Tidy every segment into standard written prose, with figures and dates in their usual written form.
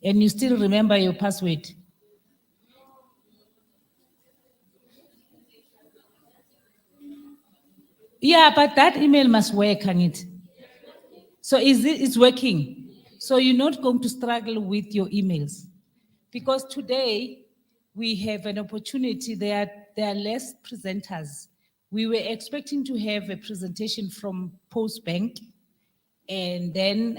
and you still remember your password. Yeah, but that email must work, can it? So it's working. So you're not going to struggle with your emails. Because today we have an opportunity, there are less presenters. We were expecting to have a presentation from Postbank, and then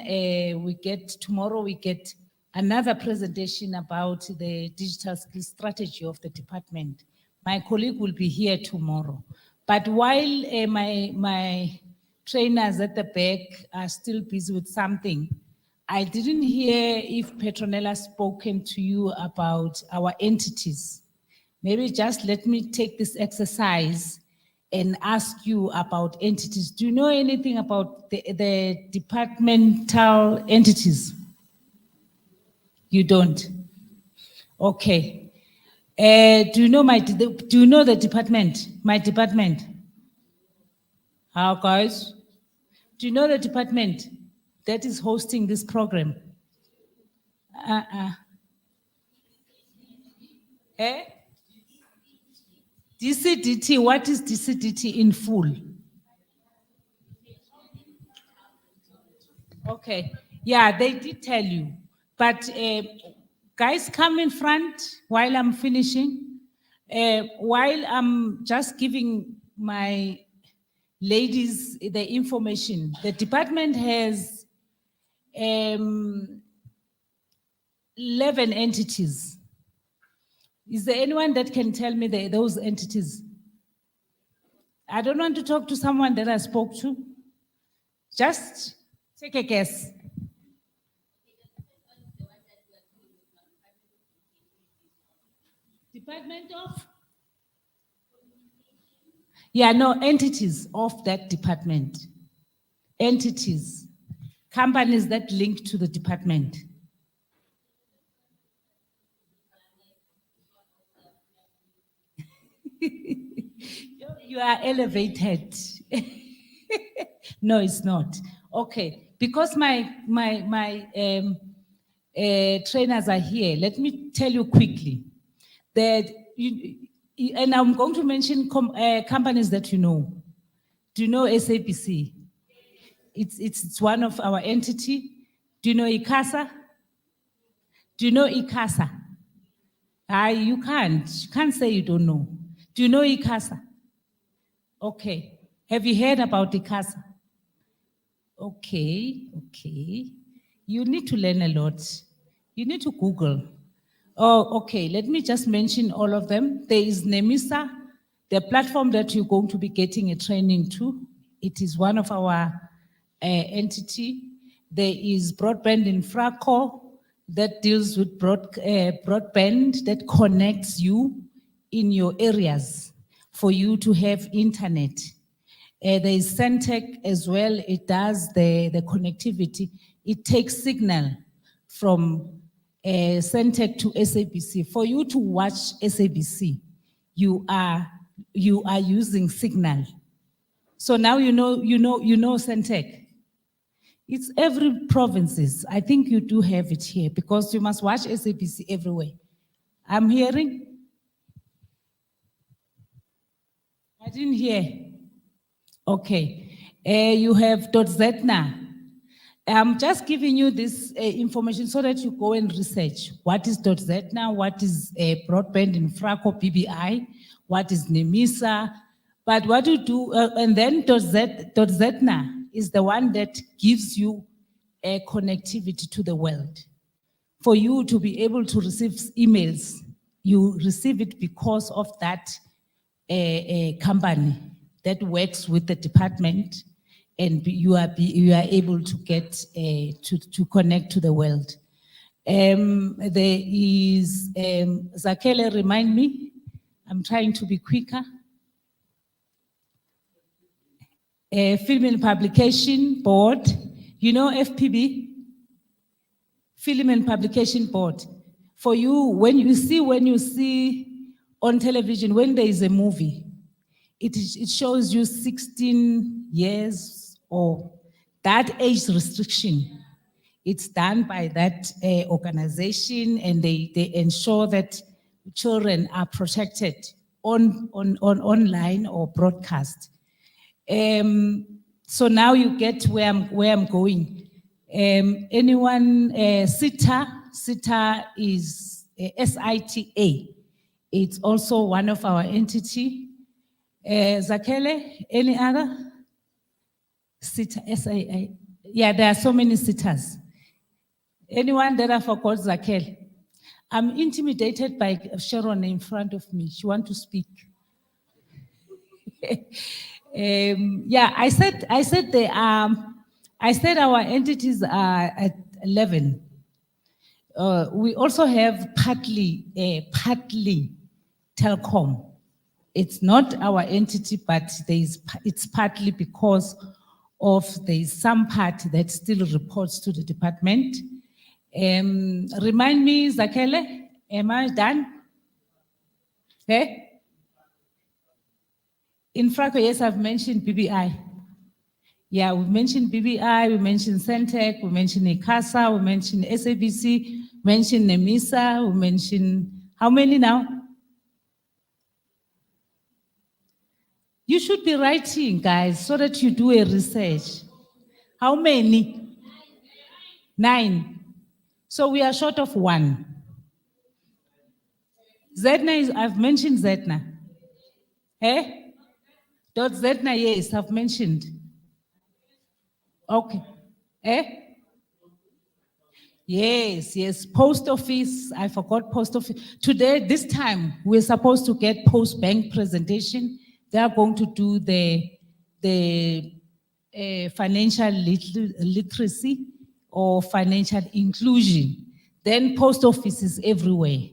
tomorrow we get another presentation about the digital skills strategy of the department. My colleague will be here tomorrow. But while my trainers at the back are still busy with something, I didn't hear if Petronella spoken to you about our entities. Maybe just let me take this exercise and ask you about entities. Do you know anything about the departmental entities? You don't? Okay. Do you know the department? My department? How, guys? Do you know the department that is hosting this program? Eh? DCDT, what is DCDT in full? Okay, yeah, they did tell you. But guys, come in front while I'm finishing. While I'm just giving my ladies the information, the department has 11 entities. Is there anyone that can tell me those entities? I don't want to talk to someone that I spoke to. Just take a guess. Department of? Yeah, no, entities of that department. Entities. Companies that link to the department. You are elevated. No, it's not. Okay, because my trainers are here, let me tell you quickly that and I'm going to mention companies that you know. Do you know SABC? It's one of our entity. Do you know ICASA? Do you know ICASA? You can't say you don't know. Do you know ICASA? Okay. Have you heard about ICASA? Okay. You need to learn a lot. You need to Google. Oh, okay. Let me just mention all of them. There is NEMISA, the platform that you're going to be getting a training to. It is one of our entity. There is Broadband Infraco that deals with broadband that connects you in your areas for you to have internet. There is Centec as well. It does the connectivity. It takes signal from Centec to SABC. For you to watch SABC, you are using signal. So now you know Centec. It's every provinces. I think you do have it here because you must watch SABC everywhere. I'm hearing. I didn't hear. Okay. You have .ZNA. I'm just giving you this information so that you go and research. What is .ZNA? What is Broadband Infraco BBI? What is NEMISA? But what you do, and then .ZNA is the one that gives you a connectivity to the world. For you to be able to receive emails, you receive it because of that company that works with the department, and you are able to get to connect to the world. There is Zakele, remind me. I'm trying to be quicker. Film and Publication Board. You know FPB? Film and Publication Board. For you, when you see on television, when there is a movie, it shows you 16 years or that age restriction It's done by that organization, and they ensure that children are protected online or broadcast. So now you get where I'm going. Anyone, SITA is SITA. It's also one of our entity. Zakele, any other? SITA, SIA. Yeah, there are so many SITAs. Anyone that I forgot Zakele? I'm intimidated by Sharon in front of me. She wants to speak. Yeah, I said our entities are at 11. We also have partly Telkom. It's not our entity, but it's partly because there's some part that still reports to the department. Remind me, Zakele, am I done? Eh? Infraco, yes, I've mentioned BBI. Yeah, we mentioned BBI, we mentioned Centec, we mentioned ICASA, we mentioned SABC, mentioned NEMISA, we mentioned, how many now? You should be writing, guys, so that you do a research. How many? 9. So we are short of 1. Zedna I've mentioned Zedna. Eh? Zedna, yes, I've mentioned. Okay. Eh? Yes. Post office, I forgot post office. Today, this time, we're supposed to get post bank presentation. They are going to do the financial literacy or financial inclusion. Then post office is everywhere.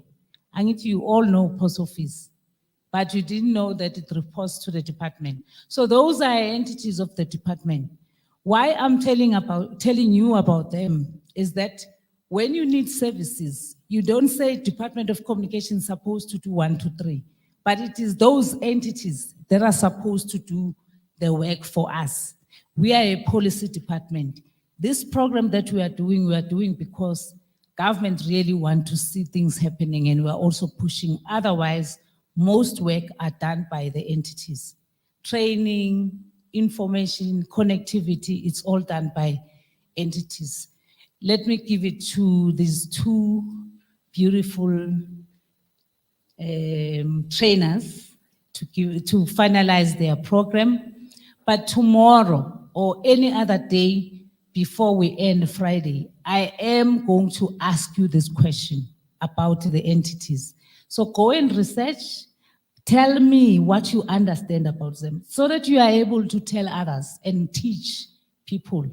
I need you all know post office, but you didn't know that it reports to the department. So those are entities of the department. Why I'm telling you about them is that when you need services, you don't say Department of Communication is supposed to do 1, 2, 3, but it is those entities that are supposed to do the work for us. We are a policy department. This program that we are doing because government really want to see things happening, and we're also pushing. Otherwise, most work are done by the entities. Training, information, connectivity, it's all done by entities. Let me give it to these 2 beautiful trainers to finalize their program. But tomorrow or any other day before we end Friday, I am going to ask you this question about the entities. So go and research. Tell me what you understand about them so that you are able to tell others and teach people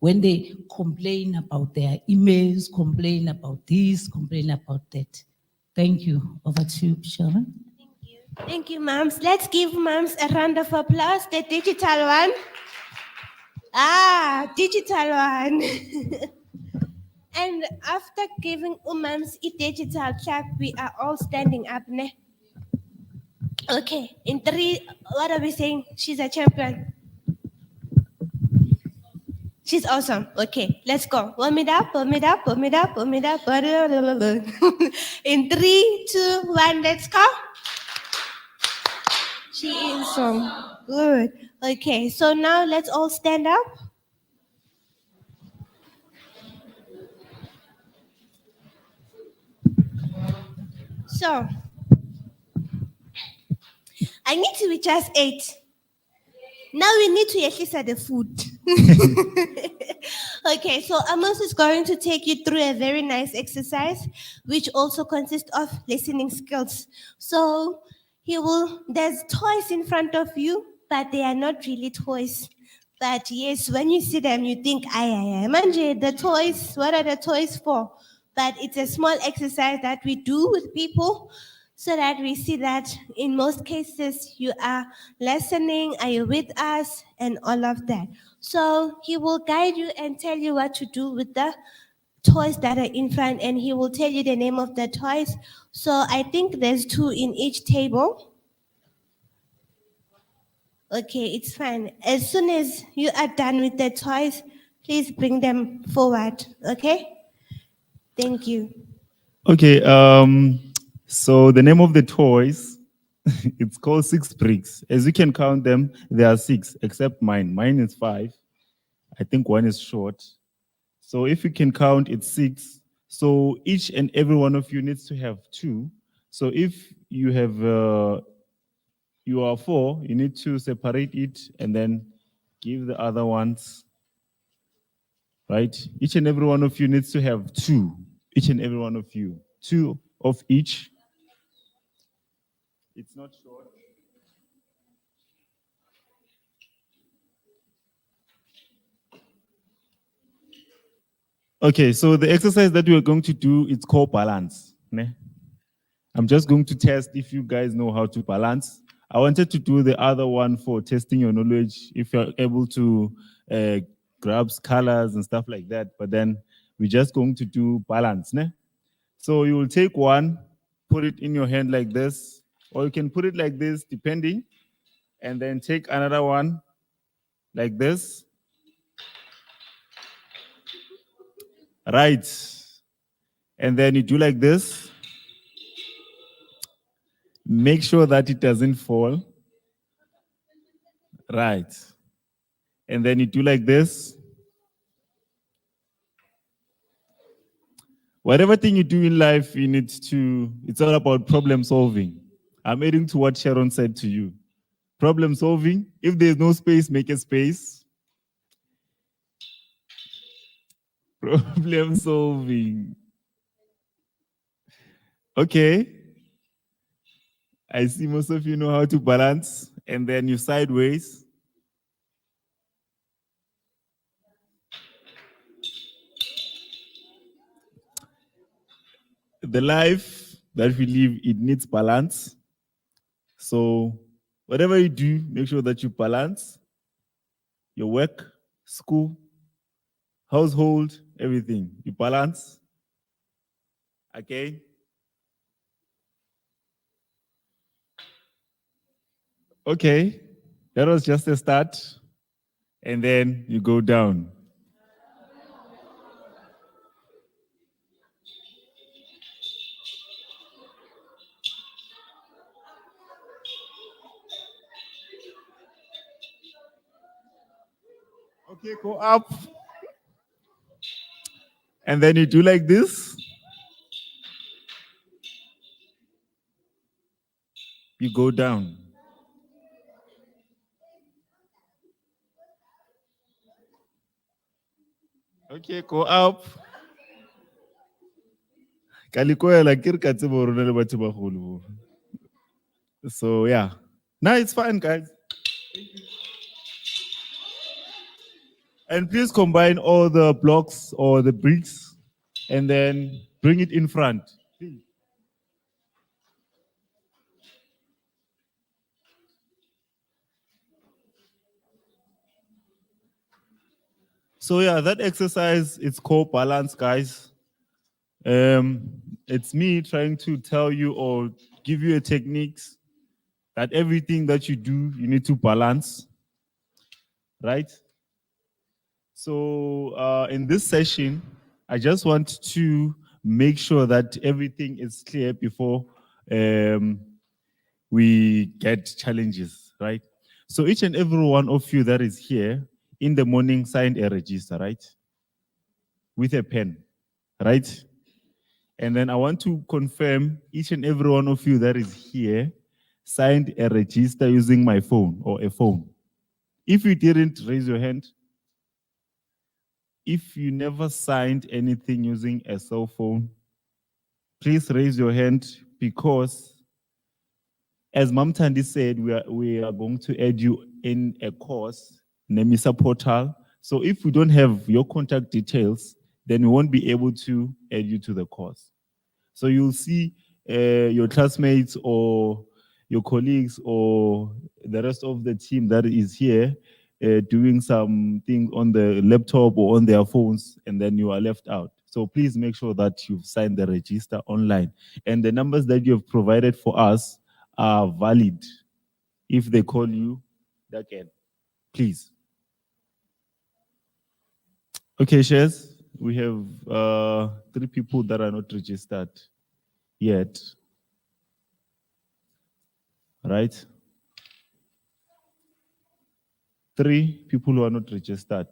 when they complain about their emails, complain about this, complain about that. Thank you. Over to you, Sharon. Thank you, moms. Let's give moms a round of applause. The digital one. Digital one. And after giving moms a digital clap, we are all standing up. Ne? Okay, in 3, what are we saying? She's a champion. She's awesome. Okay, let's go. Warm it up, warm it up, warm it up, warm it up. In 3, 2, 1, let's go. She is so good. Okay, so now let's all stand up. So, I need to be just 8. Now we need to yehlisa the food. Okay, so Amos is going to take you through a very nice exercise, which also consists of listening skills. So there's toys in front of you, but they are not really toys. But yes, when you see them, you think, Manje, the toys, what are the toys for? But it's a small exercise that we do with people so that we see that in most cases you are listening, are you with us, and all of that. So he will guide you and tell you what to do with the toys that are in front, and he will tell you the name of the toys. So I think there's 2 in each table. Okay, it's fine. As soon as you are done with the toys, Please bring them forward, okay? Thank you. Okay, so the name of the toys, it's called Six Bricks. As you can count them, there are six, except mine. Mine is five. I think one is short. So if you can count, it's six. So each and every one of you needs to have two. So if you have, you are four, you need to separate it and then give the other ones, right? Each and every one of you needs to have two. Each and every one of you, two of each. It's not short. Okay, so the exercise that we're going to do, it's called balance. Ne? I'm just going to test if you guys know how to balance. I wanted to do the other one for testing your knowledge, if you're able to grab colors and stuff like that, but then we're just going to do balance. Ne? So you will take one, put it in your hand like this, or you can put it like this, depending, and then take another one like this. Right. And then you do like this. Make sure that it doesn't fall. Right. And then you do like this. Whatever thing you do in life, you need to, it's all about problem solving. I'm adding to what Sharon said to you. Problem solving. If there's no space, make a space. Problem solving. Okay. I see most of you know how to balance, and then you sideways. The life that we live, it needs balance. So whatever you do, make sure that you balance your work, school, household, everything. You balance. Okay? Okay. That was just a start. And then you go down. Okay, go up. And then you do like this. You go down. Okay, go up. So yeah. Now it's fine, guys. And please combine all the blocks or the bricks and then bring it in front. Please. So yeah, that exercise, it's called balance, guys. It's me trying to tell you or give you a technique that everything that you do, you need to balance, right? So in this session, I just want to make sure that everything is clear before we get challenges, right? So each and every one of you that is here in the morning signed a register, right? With a pen, right? And then I want to confirm each and every one of you that is here signed a register using my phone or a phone. If you didn't, raise your hand. If you never signed anything using a cell phone, please raise your hand, because as Mam Tandi said, we are going to add you in a course, Nemisa portal. So if we don't have your contact details, then we won't be able to add you to the course. So you'll see your classmates or your colleagues or the rest of the team that is here doing some things on the laptop or on their phones, and then you are left out. So please make sure that you've signed the register online. And the numbers that you have provided for us are valid. If they call you, that can, please. Okay, shares. We have 3 people that are not registered yet. Right? 3 people who are not registered.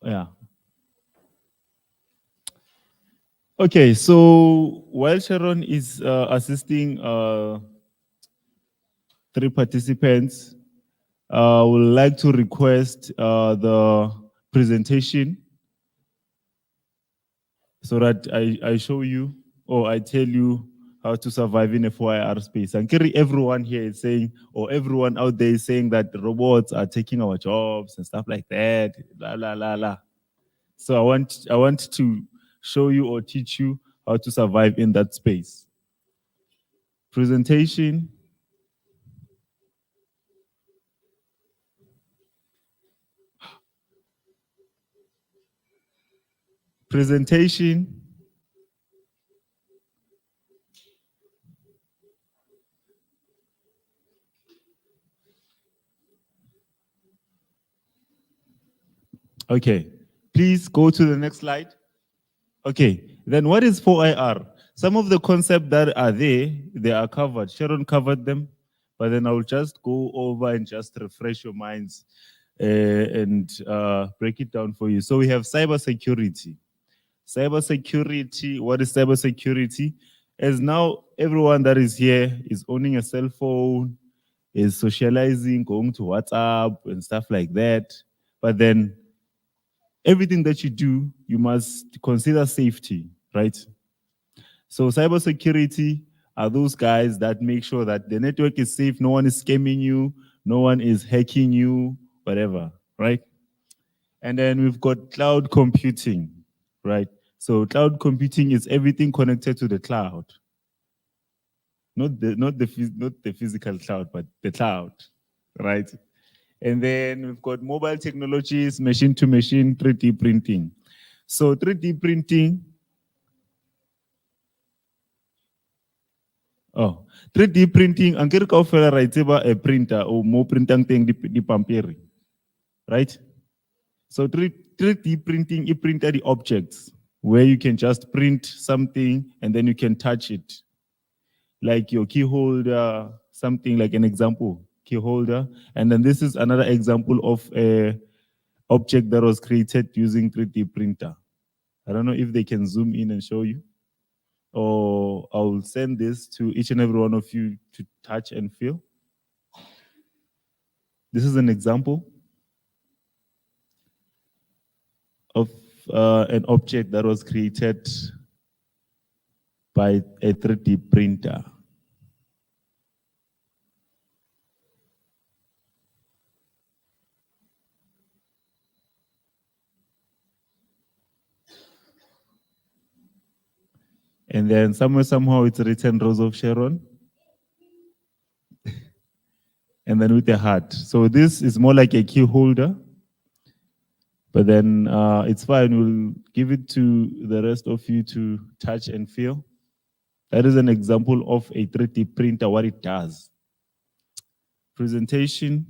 Yeah. Okay, so while Sharon is assisting 3 participants, I would like to request the presentation so that I show you or I tell you how to survive in a 4IR space. And everyone here is saying, or everyone out there is saying that robots are taking our jobs and stuff like that, la la la la. So I want to show you or teach you how to survive in that space. Presentation. Presentation. Okay, please go to the next slide. Okay, then what is 4IR? Some of the concepts that are there, they are covered. Sharon covered them, but then I'll just go over and just refresh your minds and break it down for you. So we have cybersecurity. Cybersecurity, what is cybersecurity? As now everyone that is here is owning a cell phone, is socializing, going to WhatsApp and stuff like that. But then everything that you do, you must consider safety, right? So cybersecurity are those guys that make sure that the network is safe, no one is scamming you, no one is hacking you, whatever, right? And then we've got cloud computing, right? So cloud computing is everything connected to the cloud. Not the physical cloud, but the cloud, right? And then we've got mobile technologies, machine to machine, 3D printing. So 3D printing, 3D printing, ang kere kaofela ra tseba a printer o mo printang teng di pampiri. Right? So 3D printing, it printed the objects where you can just print something and then you can touch it. Like your key holder, something like an example, key holder. And then this is another example of a object that was created using 3D printer. I don't know if they can zoom in and show you. Or I'll send this to each and every one of you to touch and feel. This is an example of an object that was created by a 3D printer. And then somehow it's written Rose of Sharon. And then with a heart. So this is more like a key holder. But then it's fine. We'll give it to the rest of you to touch and feel. That is an example of a 3D printer, what it does. Presentation.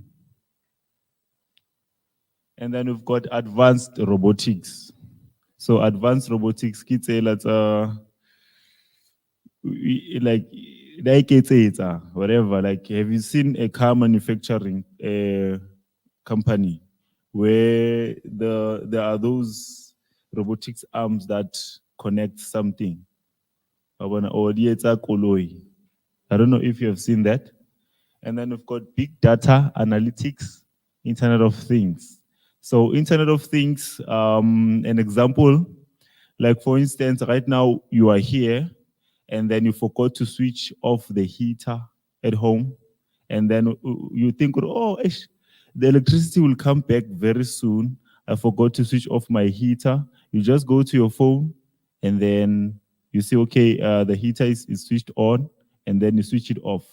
And then we've got advanced robotics. So advanced robotics, kids say that's like it's whatever. Like, have you seen a car manufacturing company where there are those robotics arms that connect something? I don't know if you have seen that. And then we've got big data analytics, Internet of Things. So Internet of Things, an example, like for instance, right now you are here and then you forgot to switch off the heater at home. And then you think, oh, the electricity will come back very soon. I forgot to switch off my heater. You just go to your phone and then you say, okay, the heater is switched on, and then you switch it off.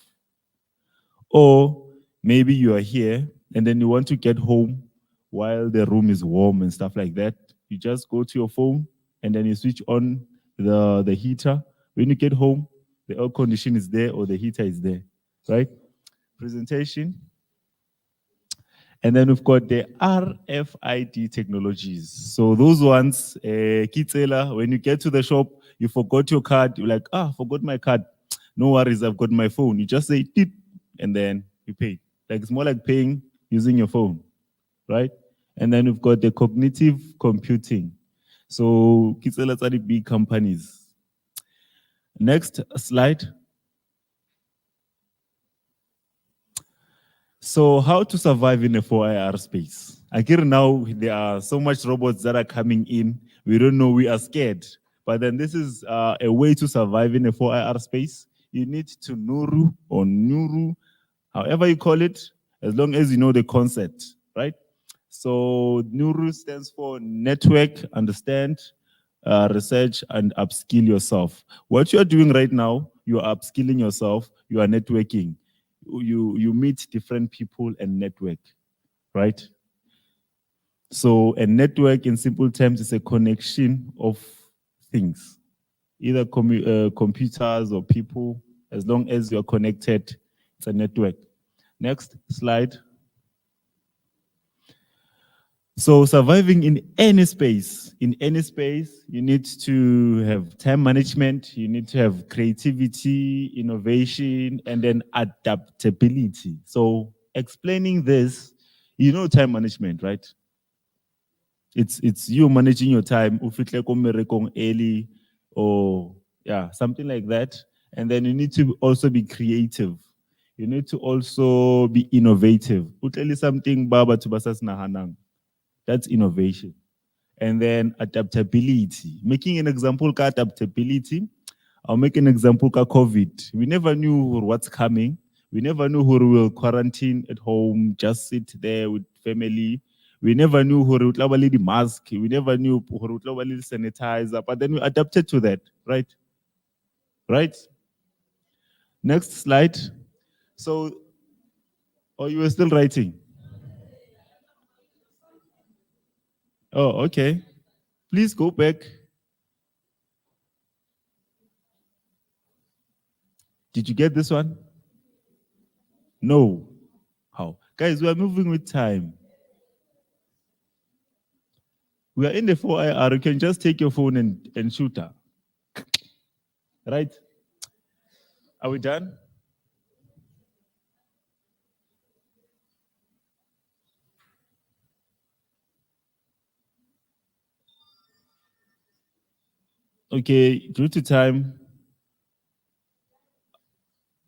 Or maybe you are here and then you want to get home while the room is warm and stuff like that. You just go to your phone and then you switch on the heater. When you get home, the air condition is there or the heater is there, right? Presentation. And then we've got the RFID technologies. So those ones, Kitsela, when you get to the shop, you forgot your card. You're like, forgot my card. No worries, I've got my phone. You just say, tip, and then you pay. Like it's more like paying using your phone, right? And then we've got the cognitive computing. So Kitsela are the big companies. Next slide. So how to survive in a 4IR space? Again, now there are so much robots that are coming in. We don't know, we are scared. But then this is a way to survive in a 4IR space. You need to Nuru or Nuru, however you call it, as long as you know the concept, right? So Nuru stands for network, understand, research, and upskill yourself. What you are doing right now, you are upskilling yourself, you are networking. You meet different people and network, right? So a network in simple terms is a connection of things, either computers or people. As long as you're connected, it's a network. Next slide. So surviving in any space, you need to have time management, you need to have creativity, innovation, and then adaptability. So explaining this, you know time management, right? It's you managing your time, ufihle ko mmerekong early, or yeah, something like that. And then you need to also be creative. You need to also be innovative. Utleli something baba to basas nahanang. That's innovation. And then adaptability. Making an example ka adaptability, I'll make an example ka COVID. We never knew what's coming. We never knew who will quarantine at home, just sit there with family. We never knew who would the mask. We never knew who would the sanitizer, but then we adapted to that, right? Right? Next slide. So, you were still writing? Oh, okay. Please go back. Did you get this one? No. How? Guys, we are moving with time. We are in the 4IR. You can just take your phone and shoot her. Right? Are we done? Okay, due to time,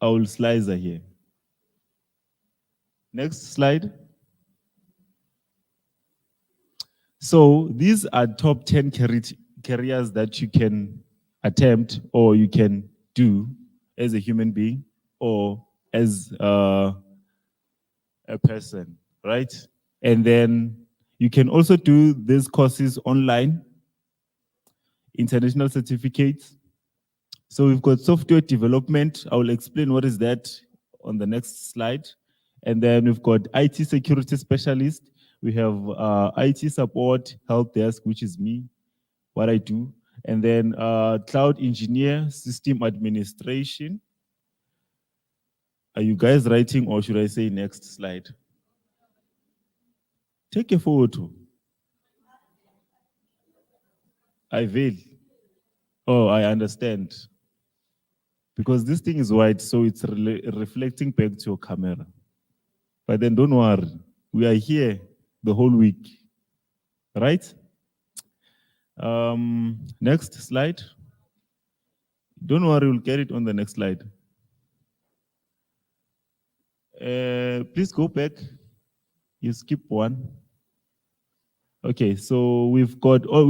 I will slice her here. Next slide. So these are top 10 careers that you can attempt or you can do as a human being or as a person, right? And then you can also do these courses online, international certificates. So we've got software development. I will explain what is that on the next slide. And then we've got IT security specialist. We have IT support, help desk, which is me, what I do. And then cloud engineer, system administration. Are you guys writing or should I say next slide? Take a photo. I will. Oh, I understand. Because this thing is white, so it's reflecting back to your camera. But then don't worry, we are here the whole week, right? Next slide. Don't worry, we'll get it on the next slide. Please go back. You skip one. Okay, so we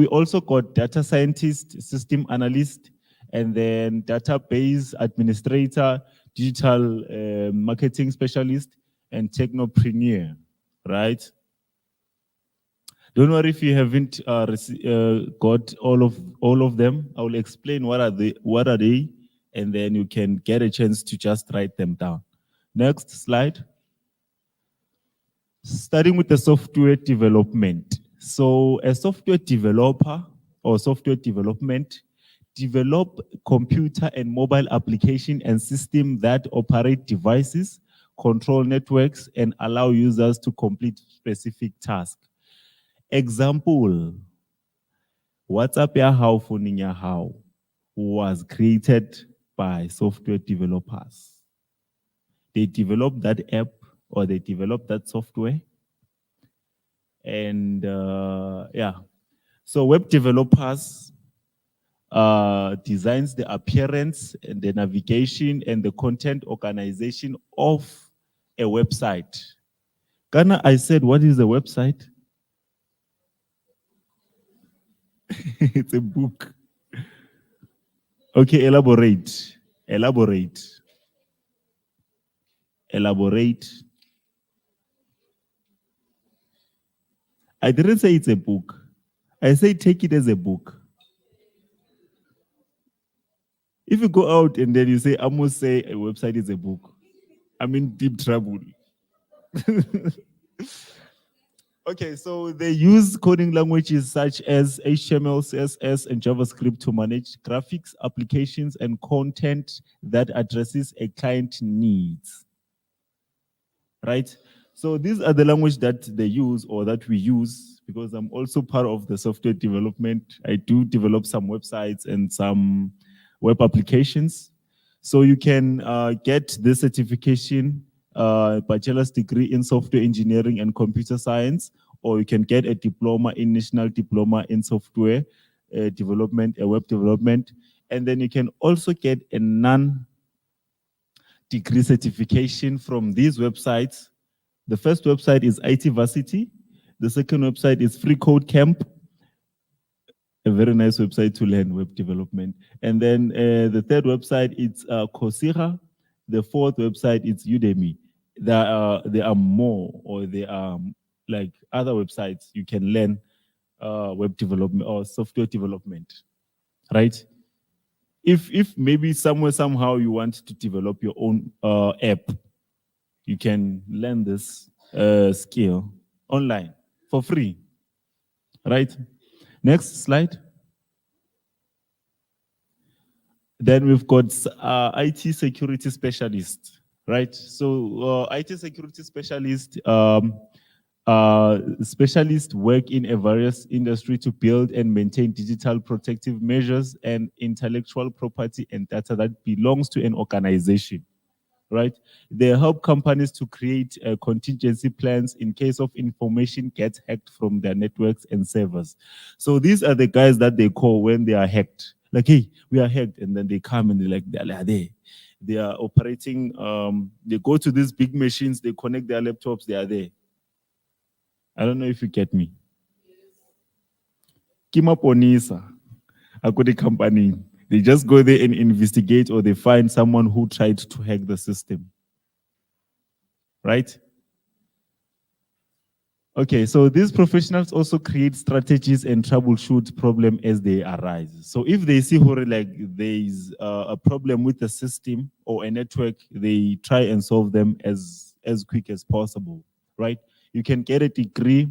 also got data scientist, system analyst, and then database administrator, digital marketing specialist, and technopreneur, right? Don't worry if you haven't got all of them. I will explain what are they, and then you can get a chance to just write them down. Next slide. Starting with the software development. So a software developer or software development develop computer and mobile application and system that operate devices, control networks, and allow users to complete specific tasks. Example, WhatsApp ya hao, phoning ya hao was created by software developers. They developed that app or they developed that software. And yeah, so web developers designs the appearance and the navigation and the content organization of a website. Ghana, I said, what is a website? It's a book. Okay, elaborate. Elaborate. Elaborate. I didn't say it's a book. I say take it as a book. If you go out and then you say, I must say a website is a book, I'm in deep trouble. Okay, so they use coding languages such as HTML, CSS, and JavaScript to manage graphics, applications, and content that addresses a client needs. Right? So these are the language that they use or that we use, because I'm also part of the software development. I do develop some websites and some web applications. So you can get this certification, bachelor's degree in software engineering and computer science, or you can get a diploma in national diploma in software development, web development. And then you can also get a non-degree certification from these websites. The first website is IT Varsity. The second website is Free Code Camp. A very nice website to learn web development. And then the third website is Coursera. The fourth website is Udemy. There are more, or there are like other websites you can learn web development or software development, right? If maybe somewhere, somehow you want to develop your own app, you can learn this skill online for free, right? Next slide. Then we've got IT security specialist, right? So IT security specialist, specialists work in a various industry to build and maintain digital protective measures and intellectual property and data that belongs to an organization, right? They help companies to create contingency plans in case of information gets hacked from their networks and servers. So these are the guys that they call when they are hacked. Like, hey, we are hacked, and then they come and they're there. They are operating, they go to these big machines, they connect their laptops, they are there. I don't know if you get me. Kimaponisa, a good company. They just go there and investigate, or they find someone who tried to hack the system. Right? Okay, so these professionals also create strategies and troubleshoot problems as they arise. So if they see like there is a problem with the system or a network, they try and solve them as quick as possible, right? You can get a degree,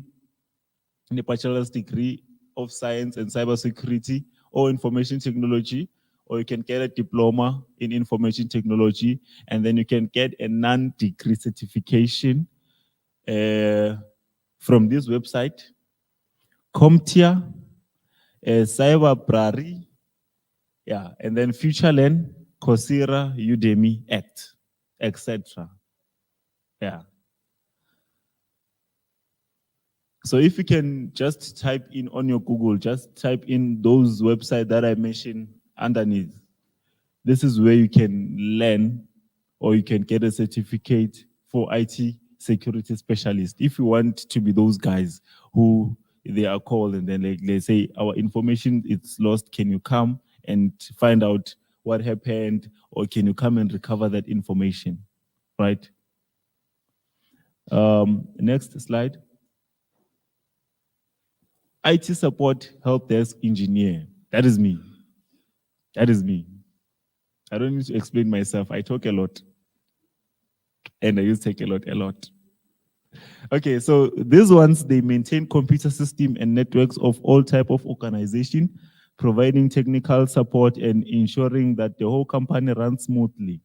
a bachelor's degree of science and cybersecurity or information technology, or you can get a diploma in information technology, and then you can get a non-degree certification from this website, CompTIA, Cyberbrary, yeah, and then FutureLearn, Coursera, Udemy, ACT, etc. Yeah. So if you can just type in on your Google, just type in those websites that I mentioned underneath. This is where you can learn, or you can get a certificate for IT security specialist. If you want to be those guys who they are called and then they say, our information is lost, can you come and find out what happened, or can you come and recover that information, right? Next slide. IT support help desk engineer. That is me. That is me. I don't need to explain myself. I talk a lot. And I use take a lot. Okay, so these ones, they maintain computer system and networks of all type of organization, providing technical support and ensuring that the whole company runs smoothly.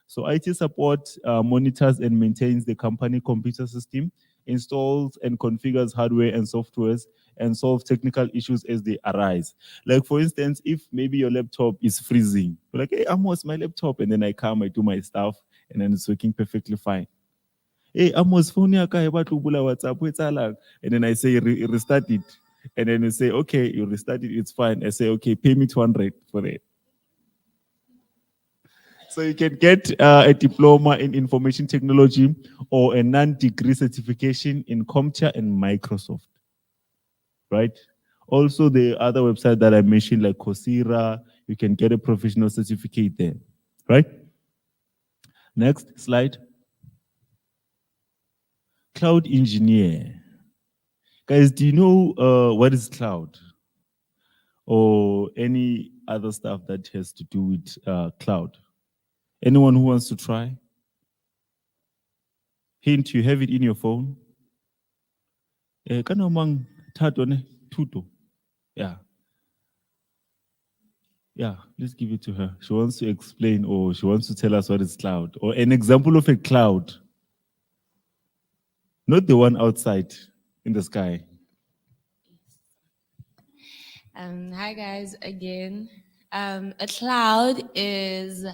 So IT support monitors and maintains the company computer system, installs and configures hardware and softwares, and solve technical issues as they arise. Like for instance, if maybe your laptop is freezing, you're like, hey, Amos, my laptop, and then I come, I do my stuff, and then it's working perfectly fine. Hey, Amos, phone ya ka e batla ho bula WhatsApp, ho etsahalang? And then I say restart it. And then you say, okay, you restart it, it's fine. I say, okay, pay me 200 for that. So you can get a diploma in information technology or a non-degree certification in CompTIA and Microsoft, right? Also, the other website that I mentioned, like Coursera, you can get a professional certificate there, right? Next slide. Cloud engineer. Guys, do you know what is cloud? Or any other stuff that has to do with cloud? Anyone who wants to try? Hint, you have it in your phone. Kanomang Tatone Tuto. Yeah. Yeah, let's give it to her. She wants to explain or she wants to tell us what is cloud or an example of a cloud. Not the one outside in the sky. Hi guys, again. A cloud is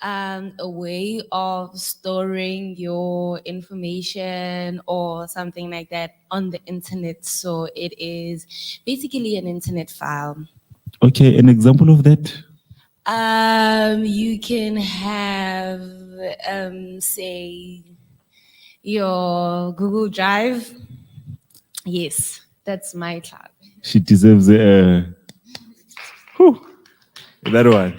a way of storing your information or something like that on the internet. So it is basically an internet file. Okay, an example of that? You can have, say, your Google Drive. Yes, that's my cloud. She deserves that one.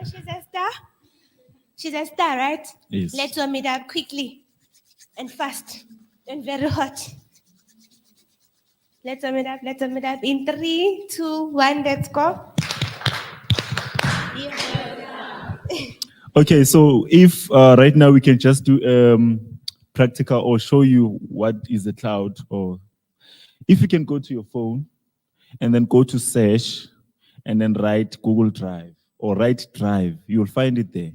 She's a star. She's a star, right? Yes. Let's warm it up quickly and fast and very hot. Let's warm it up. Let's warm it up. In 3, 2, 1, let's go. Okay, so if right now we can just do practical or show you what is the cloud, or if you can go to your phone and then go to search and then write Google Drive or write Drive, you'll find it there.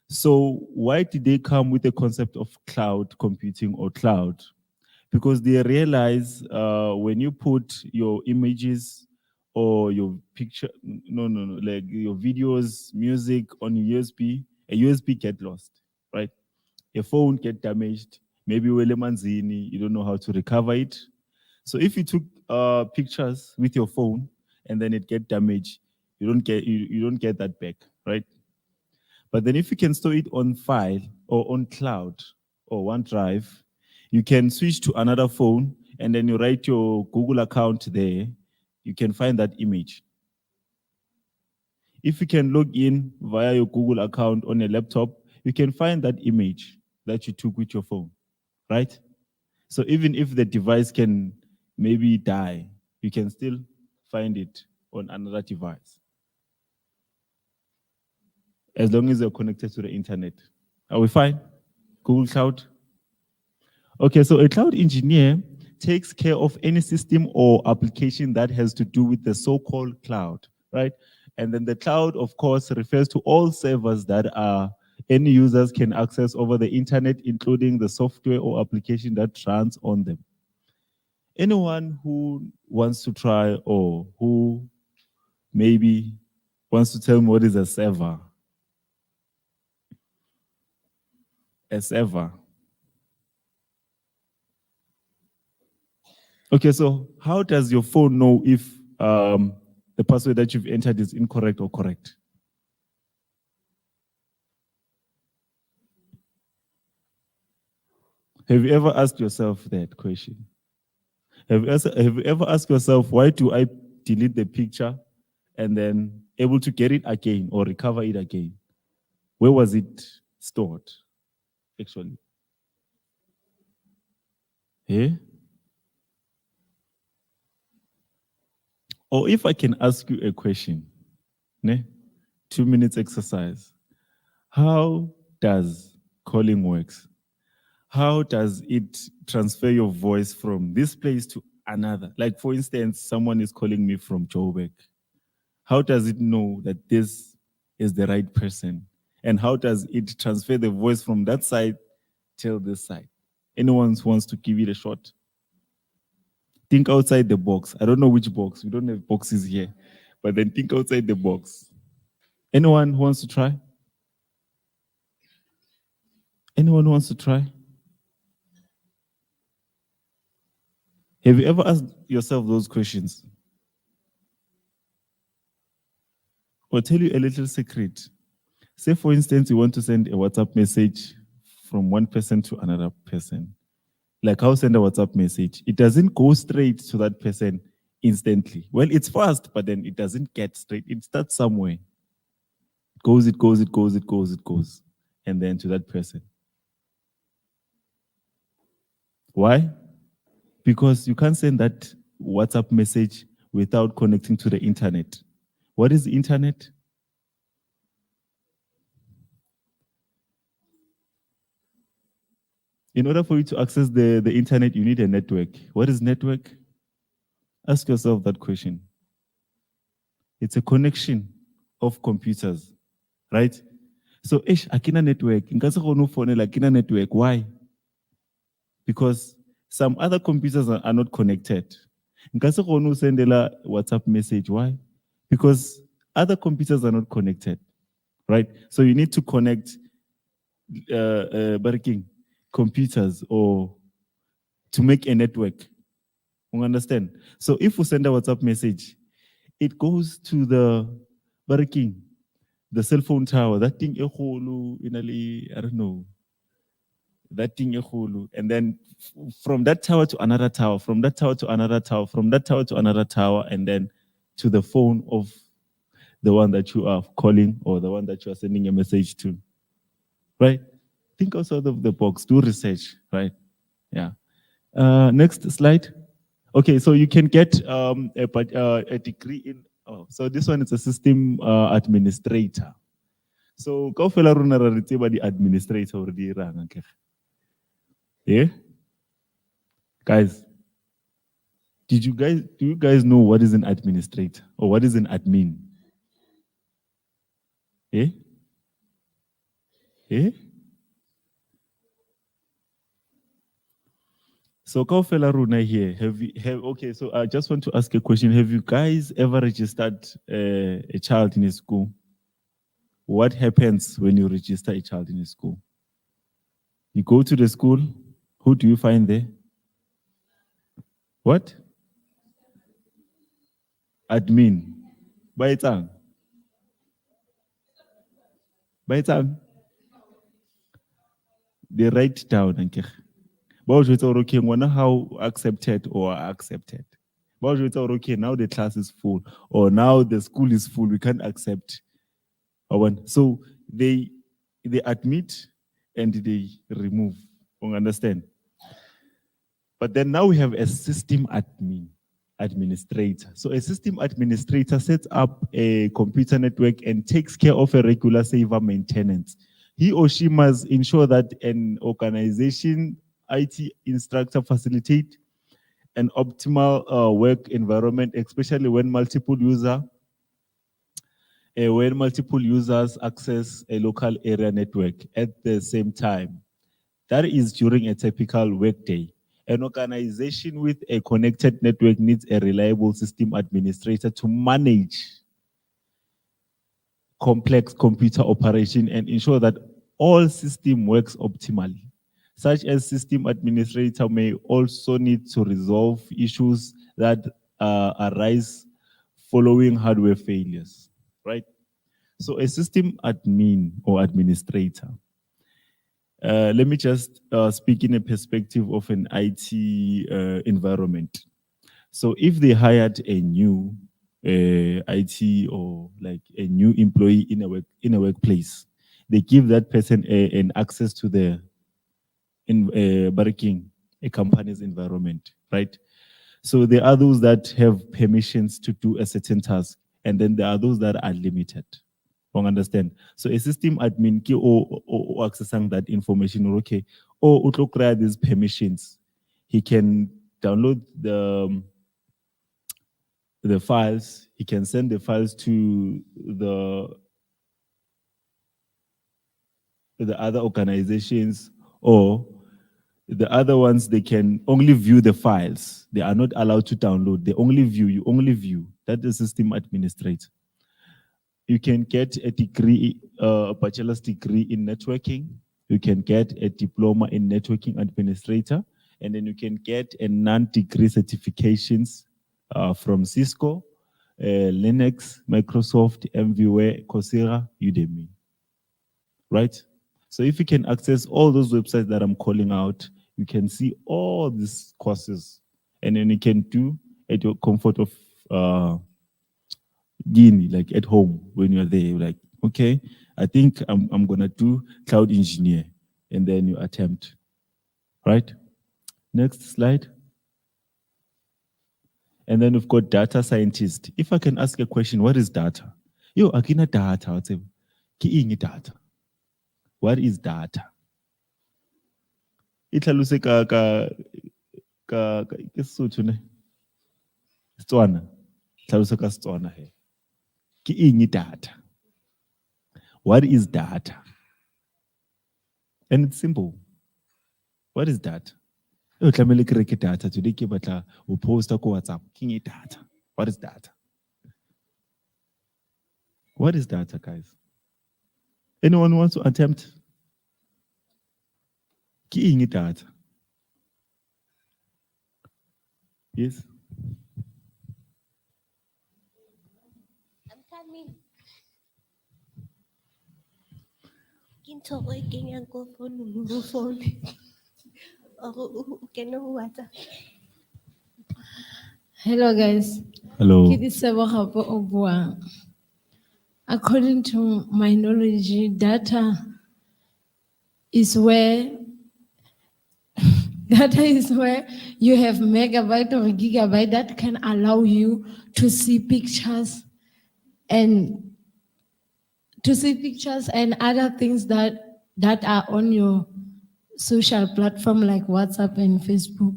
So why did they come with the concept of cloud computing or cloud? Because they realize when you put your images or your picture, like your videos, music on USB, a USB get lost, right? Your phone get damaged, maybe you don't know how to recover it. So if you took pictures with your phone and then it get damaged, you don't get that back, right? But then if you can store it on file or on cloud or OneDrive, you can switch to another phone and then you write your Google account there, you can find that image. If you can log in via your Google account on a laptop, you can find that image that you took with your phone, right? So even if the device can maybe die, you can still find it on another device, as long as you're connected to the internet. Are we fine? Google Cloud? Okay, so a cloud engineer takes care of any system or application that has to do with the so-called cloud, right? And then the cloud, of course, refers to all servers that any users can access over the internet, including the software or application that runs on them. Anyone who wants to try or who maybe wants to tell me what is a server? A server. Okay, so how does your phone know if the password that you've entered is incorrect or correct? Have you ever asked yourself that question? Have you ever asked yourself, why do I delete the picture and then able to get it again or recover it again? Where was it stored, actually? Yeah? Or if I can ask you a question, 2 minutes exercise. How does calling works? How does it transfer your voice from this place to another? Like for instance, someone is calling me from Joburg. How does it know that this is the right person? And how does it transfer the voice from that side till this side? Anyone who wants to give it a shot? Think outside the box. I don't know which box. We don't have boxes here. But then think outside the box. Anyone who wants to try? Anyone who wants to try? Have you ever asked yourself those questions? I'll tell you a little secret. Say, for instance, you want to send a WhatsApp message from one person to another person. Like how send a WhatsApp message. It doesn't go straight to that person instantly. Well, it's fast, but then it doesn't get straight. It starts somewhere. It goes, and then to that person. Why? Because you can't send that WhatsApp message without connecting to the internet. What is the internet? In order for you to access the internet, you need a network. What is network? Ask yourself that question. It's a connection of computers, right? So, akina network. Akina network. Why? Because some other computers are not connected. Send a WhatsApp message. Why? Because other computers are not connected, right? So you need to connect computers or to make a network. You understand? So if we send a WhatsApp message, it goes to the cell phone tower. That thing, I don't know. That thing, and then from that tower to another tower, from that tower to another tower, from that tower to another tower, and then to the phone of the one that you are calling or the one that you are sending a message to, right? Think outside of the box, do research, right? Yeah. Next slide. Okay, so you can get a degree in, so this one is a system administrator. So, kaofela rona ra re tseba di administrator hore di irang akere. Yeah? Guys, do you guys know what is an administrator or what is an admin? Yeah? Yeah? So kaofela rona here, okay, so I just want to ask a question. Have you guys ever registered a child in a school? What happens when you register a child in a school? You go to the school, who do you find there? What? Admin. Baitang. Baitang. They write down. Okay, wonder how accepted or accepted. Okay, now the class is full, or now the school is full, we can't accept. So they admit and they remove. You understand? But then now we have a system administrator. So a system administrator sets up a computer network and takes care of a regular server maintenance. He or she must ensure that an organization IT instructor facilitate an optimal work environment, especially when multiple users access a local area network at the same time. That is during a typical workday. An organization with a connected network needs a reliable system administrator to manage complex computer operation and ensure that all system works optimally. Such as system administrator may also need to resolve issues that arise following hardware failures, right? So a system admin or administrator, let me just speak in a perspective of an IT environment. So if they hired a new IT or like a new employee in a workplace, they give that person an access to the working a company's environment, right? So there are those that have permissions to do a certain task, and then there are those that are limited. You understand? So a system admin or accessing that information, or okay, or create these permissions, he can download the files, he can send the files to the other organizations, or the other ones, they can only view the files. They are not allowed to download. They only view, you only view. That's the system administrator. You can get a degree, a bachelor's degree in networking. You can get a diploma in networking administrator, and then you can get a non-degree certifications from Cisco, Linux, Microsoft, MVWare, Coursera, Udemy, right? So if you can access all those websites that I'm calling out, you can see all these courses, and then you can do at your comfort of Guinea, like at home when you're there. You're like, okay, I think I'm gonna do cloud engineer, and then you attempt, right? Next slide. And then we've got data scientist. If I can ask a question, what is data? Yo, akina data. I'd say, ki ing data? What is data? Itlaluse ka ke Sotho ne? Setswana. Itlaluse ka Setswana he. Ki ing data? What is data? And it's simple. What is data? Yo, tlamehile ke reke data today ke batla o posta ko WhatsApp. Ke eng data? What is data? What is data, guys? Anyone wants to attempt? Ke eng data? Yes. I'm coming. Ke ntho o e kenyang ko founung mo phone. Or o kena ho WhatsApp. Hello guys. Hello. Ke Diseboga po o buang. According to my knowledge, data is where you have megabyte or gigabyte that can allow you to see pictures and other things that are on your social platform like WhatsApp and Facebook.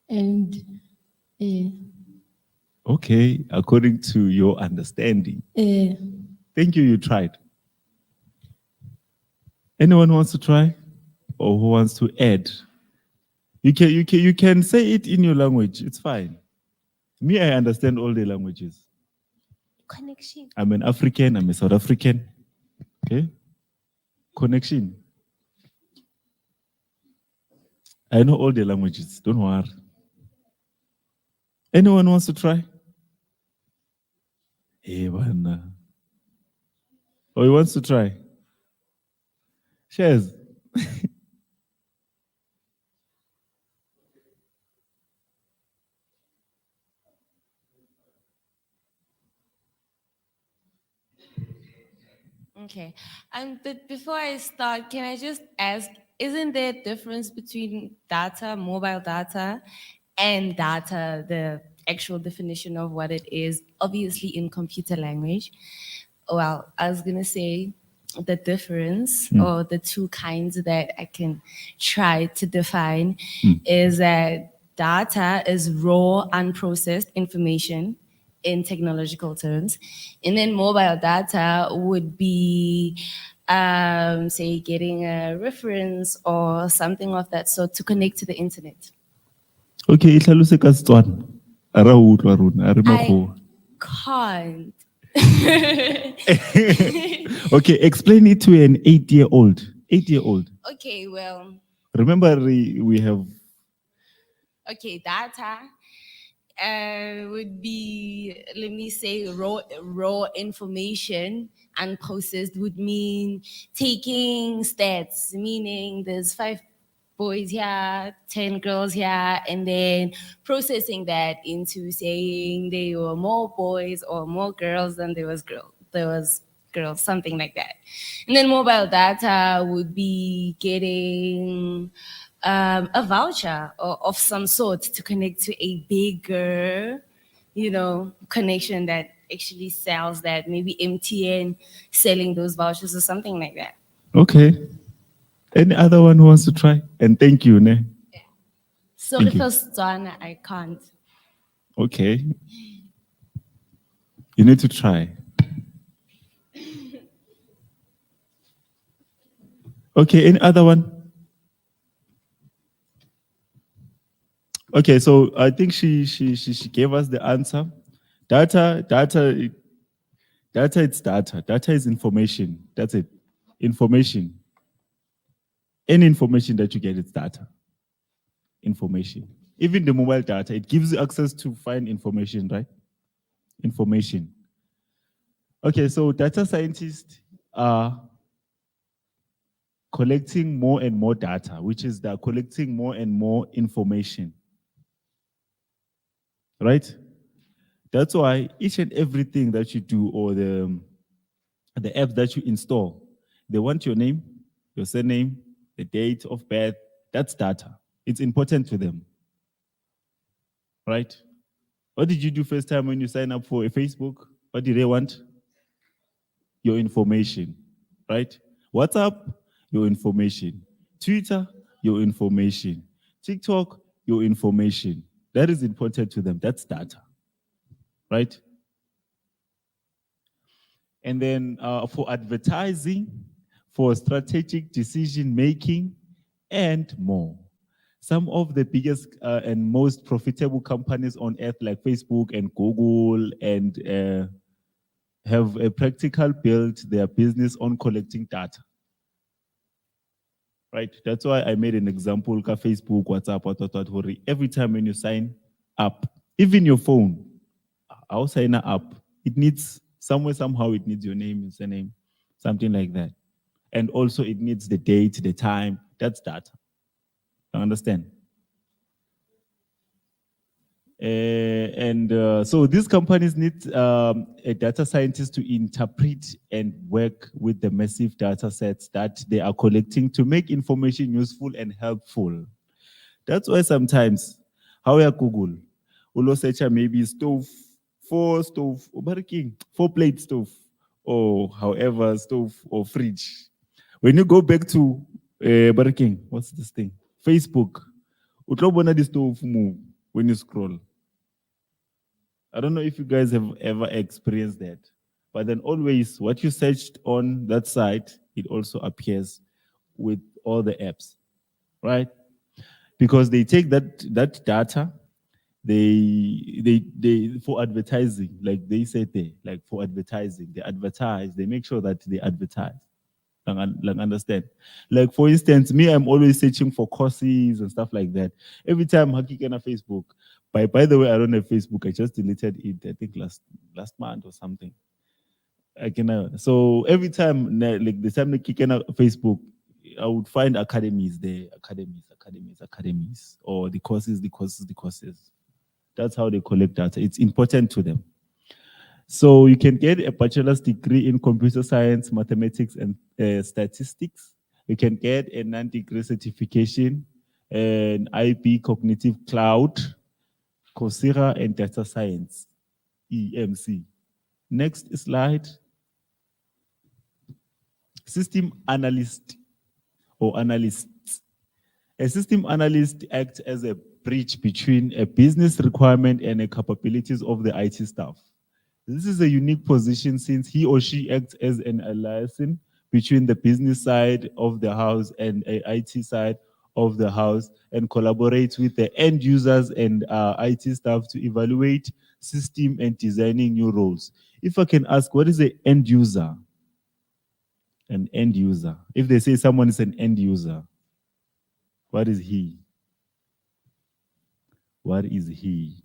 And Okay, according to your understanding. Thank you, you tried. Anyone wants to try? Or who wants to add? You can say it in your language. It's fine. Me, I understand all the languages. Connection. I'm an African, I'm a South African. Okay? Connection. I know all the languages, don't worry. Anyone wants to try? Hey, man. Or he wants to try? Shares. Okay. But before I start, can I just ask, isn't there a difference between data, mobile data, and data, the actual definition of what it is, obviously in computer language? Well, I was going to say the difference or the two kinds that I can try to define is that data is raw, unprocessed information in technological terms. And then mobile data would be, say, getting a reference or something of that sort to connect to the internet. Okay, itlaluse ka Setswana. A ra utlwa rona, a re I makgowa. can't. Okay, explain it to an 8-year-old. 8-year-old. Okay, well, Remember, we have. okay, data would be, let me say, raw information. Unprocessed would mean taking stats, meaning there's 5 boys here, 10 girls here, and then processing that into saying there were more boys or more girls than there was girls, something like that. And then mobile data would be getting a voucher of some sort to connect to a bigger, connection that actually sells that, maybe MTN selling those vouchers or something like that. Okay. Any other one who wants to try? And thank you, ne? So Thank the you. first one, I can't. Okay. You need to try. Okay, any other one? Okay, so I think she gave us the answer. Data, it's data. Data is information. That's it. Information. Any information that you get, it's data. Information. Even the mobile data, it gives you access to find information, right? Information. Okay, so data scientists are collecting more and more data, which is they're collecting more and more information. Right? That's why each and everything that you do or the app that you install, they want your name, your surname, the date of birth. That's data. It's important to them. Right? What did you do first time when you sign up for a Facebook? What did they want? Your information. Right? WhatsApp, your information. Twitter, your information. TikTok, your information. That is important to them. That's data. Right? And then for advertising, for strategic decision making, and more. Some of the biggest and most profitable companies on earth, like Facebook and Google, and have a practical built their business on collecting data. Right? That's why I made an example, Facebook, WhatsApp, every time when you sign up, even your phone, I'll sign up. It needs somehow it needs your name and surname, something like that. And also it needs the date, the time. That's data. You understand? So these companies need a data scientist to interpret and work with the massive data sets that they are collecting to make information useful and helpful. That's why sometimes, how you Google, ulo search maybe stove, four plate stove, or however stove or fridge. When you go back to what's this thing? Facebook, utlobona the stove move when you scroll. I don't know if you guys have ever experienced that, but then always what you searched on that site, it also appears with all the apps, right? Because they take that data, they for advertising, like they said there, like for advertising, they advertise, they make sure that they advertise. Like understand. Like for instance, me, I'm always searching for courses and stuff like that. Every time I click on a Facebook, by the way, I don't have Facebook. I just deleted it, I think last month or something. So every time, like the time I click on a Facebook, I would find academies there, academies, or the courses. That's how they collect data. It's important to them. So you can get a bachelor's degree in computer science, mathematics, and statistics. You can get a non-degree certification, an IB Cognitive Cloud, Coursera, and Data Science, EMC. Next slide. System analyst or analysts. A system analyst acts as a bridge between a business requirement and the capabilities of the IT staff. This is a unique position since he or she acts as an liaison between the business side of the house and the IT side of the house and collaborates with the end users and IT staff to evaluate system and designing new roles. If I can ask, what is an end user? An end user. If they say someone is an end user, what is he? What is he?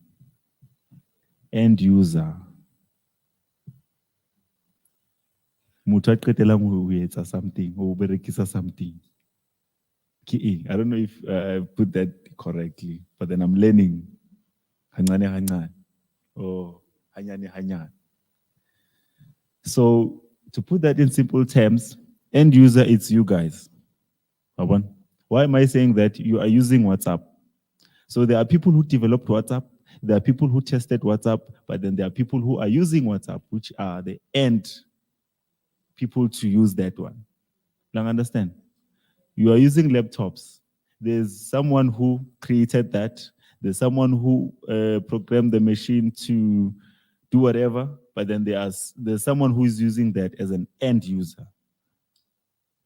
End user. Motho a qetelang ho etsa something or berekisa something. I don't know if I put that correctly, but then I'm learning. Hancane. Oh, hanyane. So to put that in simple terms, end user, it's you guys. Why am I saying that? You are using WhatsApp. So there are people who developed WhatsApp, there are people who tested WhatsApp, but then there are people who are using WhatsApp, which are the end people to use that one. Now understand? You are using laptops. There's someone who created that. There's someone who programmed the machine to do whatever, but then there's someone who is using that as an end user.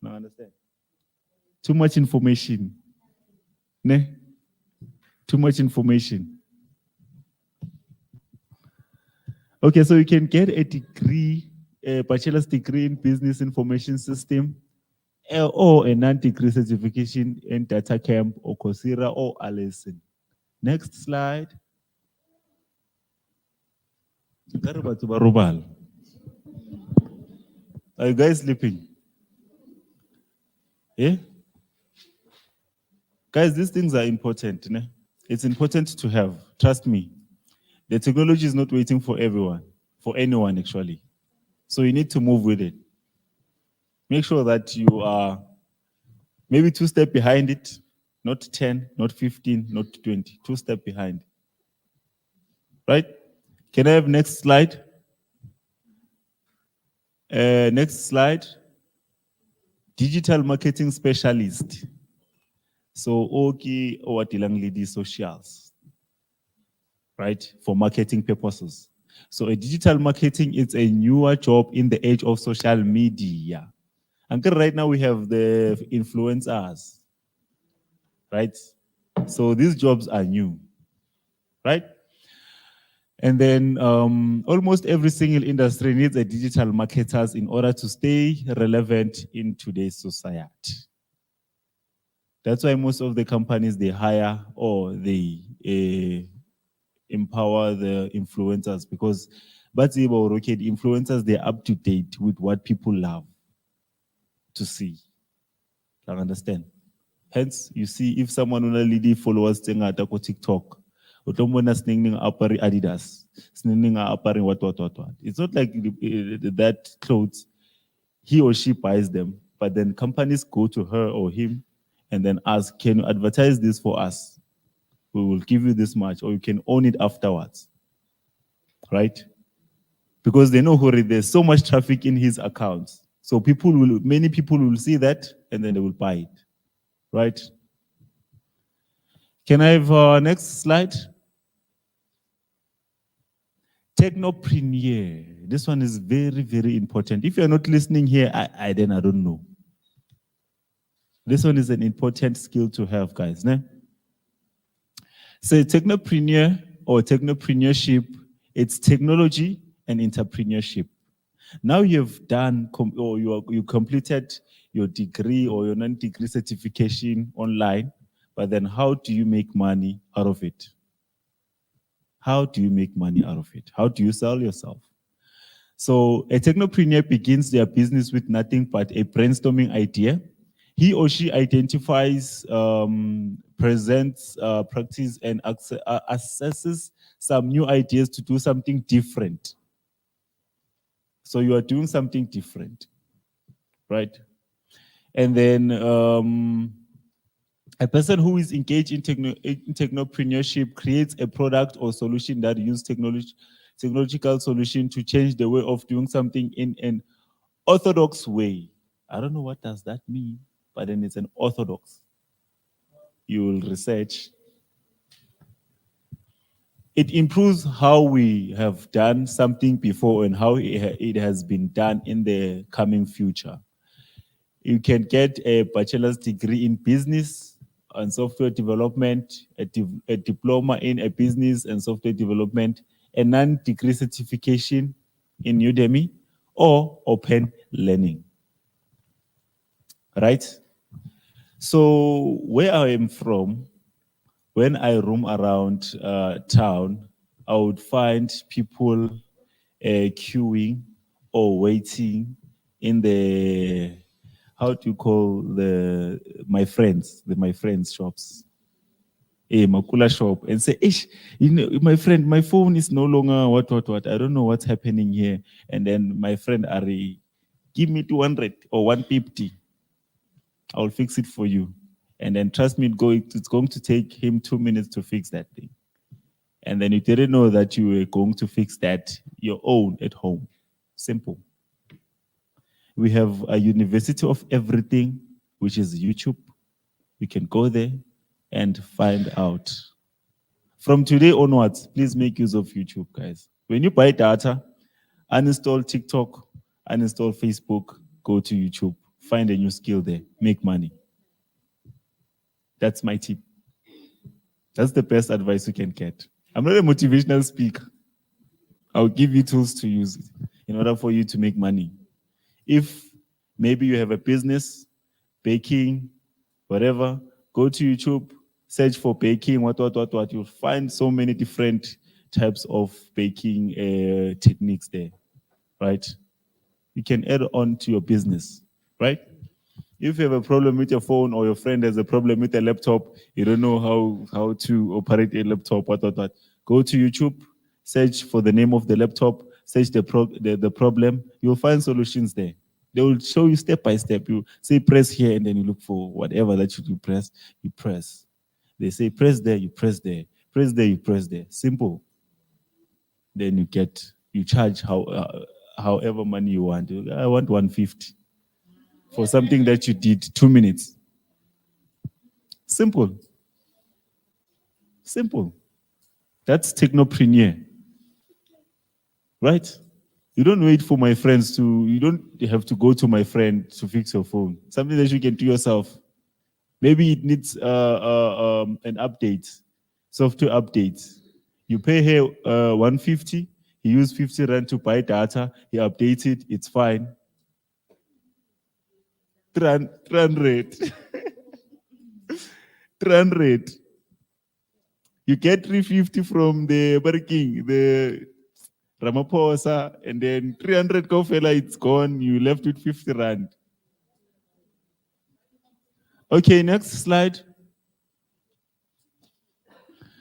Now understand? Too much information. Ne? Too much information. Okay, so you can get a degree, a bachelor's degree in business information system, or a non-degree certification in Data Camp or Coursera or Alison. Next slide. Ekare batho ba robala. Are you guys sleeping? Yeah? Guys, these things are important. Ne? It's important to have. Trust me. The technology is not waiting for everyone, for anyone actually. So you need to move with it. Make sure that you are maybe 2 steps behind it, not 10, not 15, not 20, 2 steps behind. Right? Can I have next slide? Next slide. Digital marketing specialist. So, okay, or dealing with the socials, right? For marketing purposes. So, a digital marketing is a newer job in the age of social media. And right now we have the influencers, right? So these jobs are new, right? And then almost every single industry needs a digital marketers in order to stay relevant in today's society. That's why most of the companies they hire or they empower the influencers, because but the influencers, they're up to date with what people love to see. I understand. Hence, you see, if someone only followers thing at TikTok, utombona sning apari Adidas, sning apari what. It's not like that clothes he or she buys them, but then companies go to her or him and then ask, can you advertise this for us? We will give you this much, or you can own it afterwards, right? Because they know there's so much traffic in his accounts. So many people will see that and then they will buy it, right? Can I have next slide? Technopreneur. This one is very, very important. If you're not listening here, then I don't know. This one is an important skill to have, guys. Ne? So technopreneur or technopreneurship, it's technology and entrepreneurship. Now you've done, or you completed your degree or your non-degree certification online, but then how do you make money out of it? How do you make money out of it? How do you sell yourself? So a technopreneur begins their business with nothing but a brainstorming idea. He or she identifies, presents, practice, and assesses some new ideas to do something different. So you are doing something different, right? And then a person who is engaged in technopreneurship creates a product or solution that uses technological solution to change the way of doing something in an orthodox way. I don't know what does that mean, but then it's an orthodox. You will research. It improves how we have done something before and how it has been done in the coming future. You can get a bachelor's degree in business and software development, a diploma in a business and software development, a non-degree certification in Udemy, or open learning. Right? So where I am from, when I roam around town, I would find people queuing or waiting in the, how do you call my friends shops, a Makula shop, and say, Ish, you know, my friend, my phone is no longer what. I don't know what's happening here. And then my friend Ari, give me 200 or 150. I'll fix it for you. And then trust me, it's going to take him 2 minutes to fix that thing. And then you didn't know that you were going to fix that your own at home. Simple. We have a university of everything, which is YouTube. You can go there and find out. From today onwards, please make use of YouTube, guys. When you buy data, uninstall TikTok, uninstall Facebook, go to YouTube, find a new skill there, make money. That's my tip. That's the best advice you can get. I'm not a motivational speaker. I'll give you tools to use it in order for you to make money. If maybe you have a business, baking, whatever, go to YouTube, search for baking, what. You'll find so many different types of baking techniques there, right? You can add on to your business, right? If you have a problem with your phone or your friend has a problem with a laptop, you don't know how to operate a laptop, what. Go to YouTube, search for the name of the laptop, search the problem. You'll find solutions there. They will show you step by step. You say press here and then you look for whatever that you do press, you press. They say press there, you press there. Press there, you press there. Simple. Then you charge however money you want. I want 150 for something that you did 2 minutes. Simple. Simple. That's technopreneur. Right? You don't wait for my friends you don't have to go to my friend to fix your phone. Something that you can do yourself. Maybe it needs an update, software update. You pay here 150, he used 50 rand to buy data, he updates it, it's fine. 300. 300. You get 350 from the Burger King, the Ramaphosa, and then 300 Kofela, it's gone. You left with 50 rand. Okay, next slide.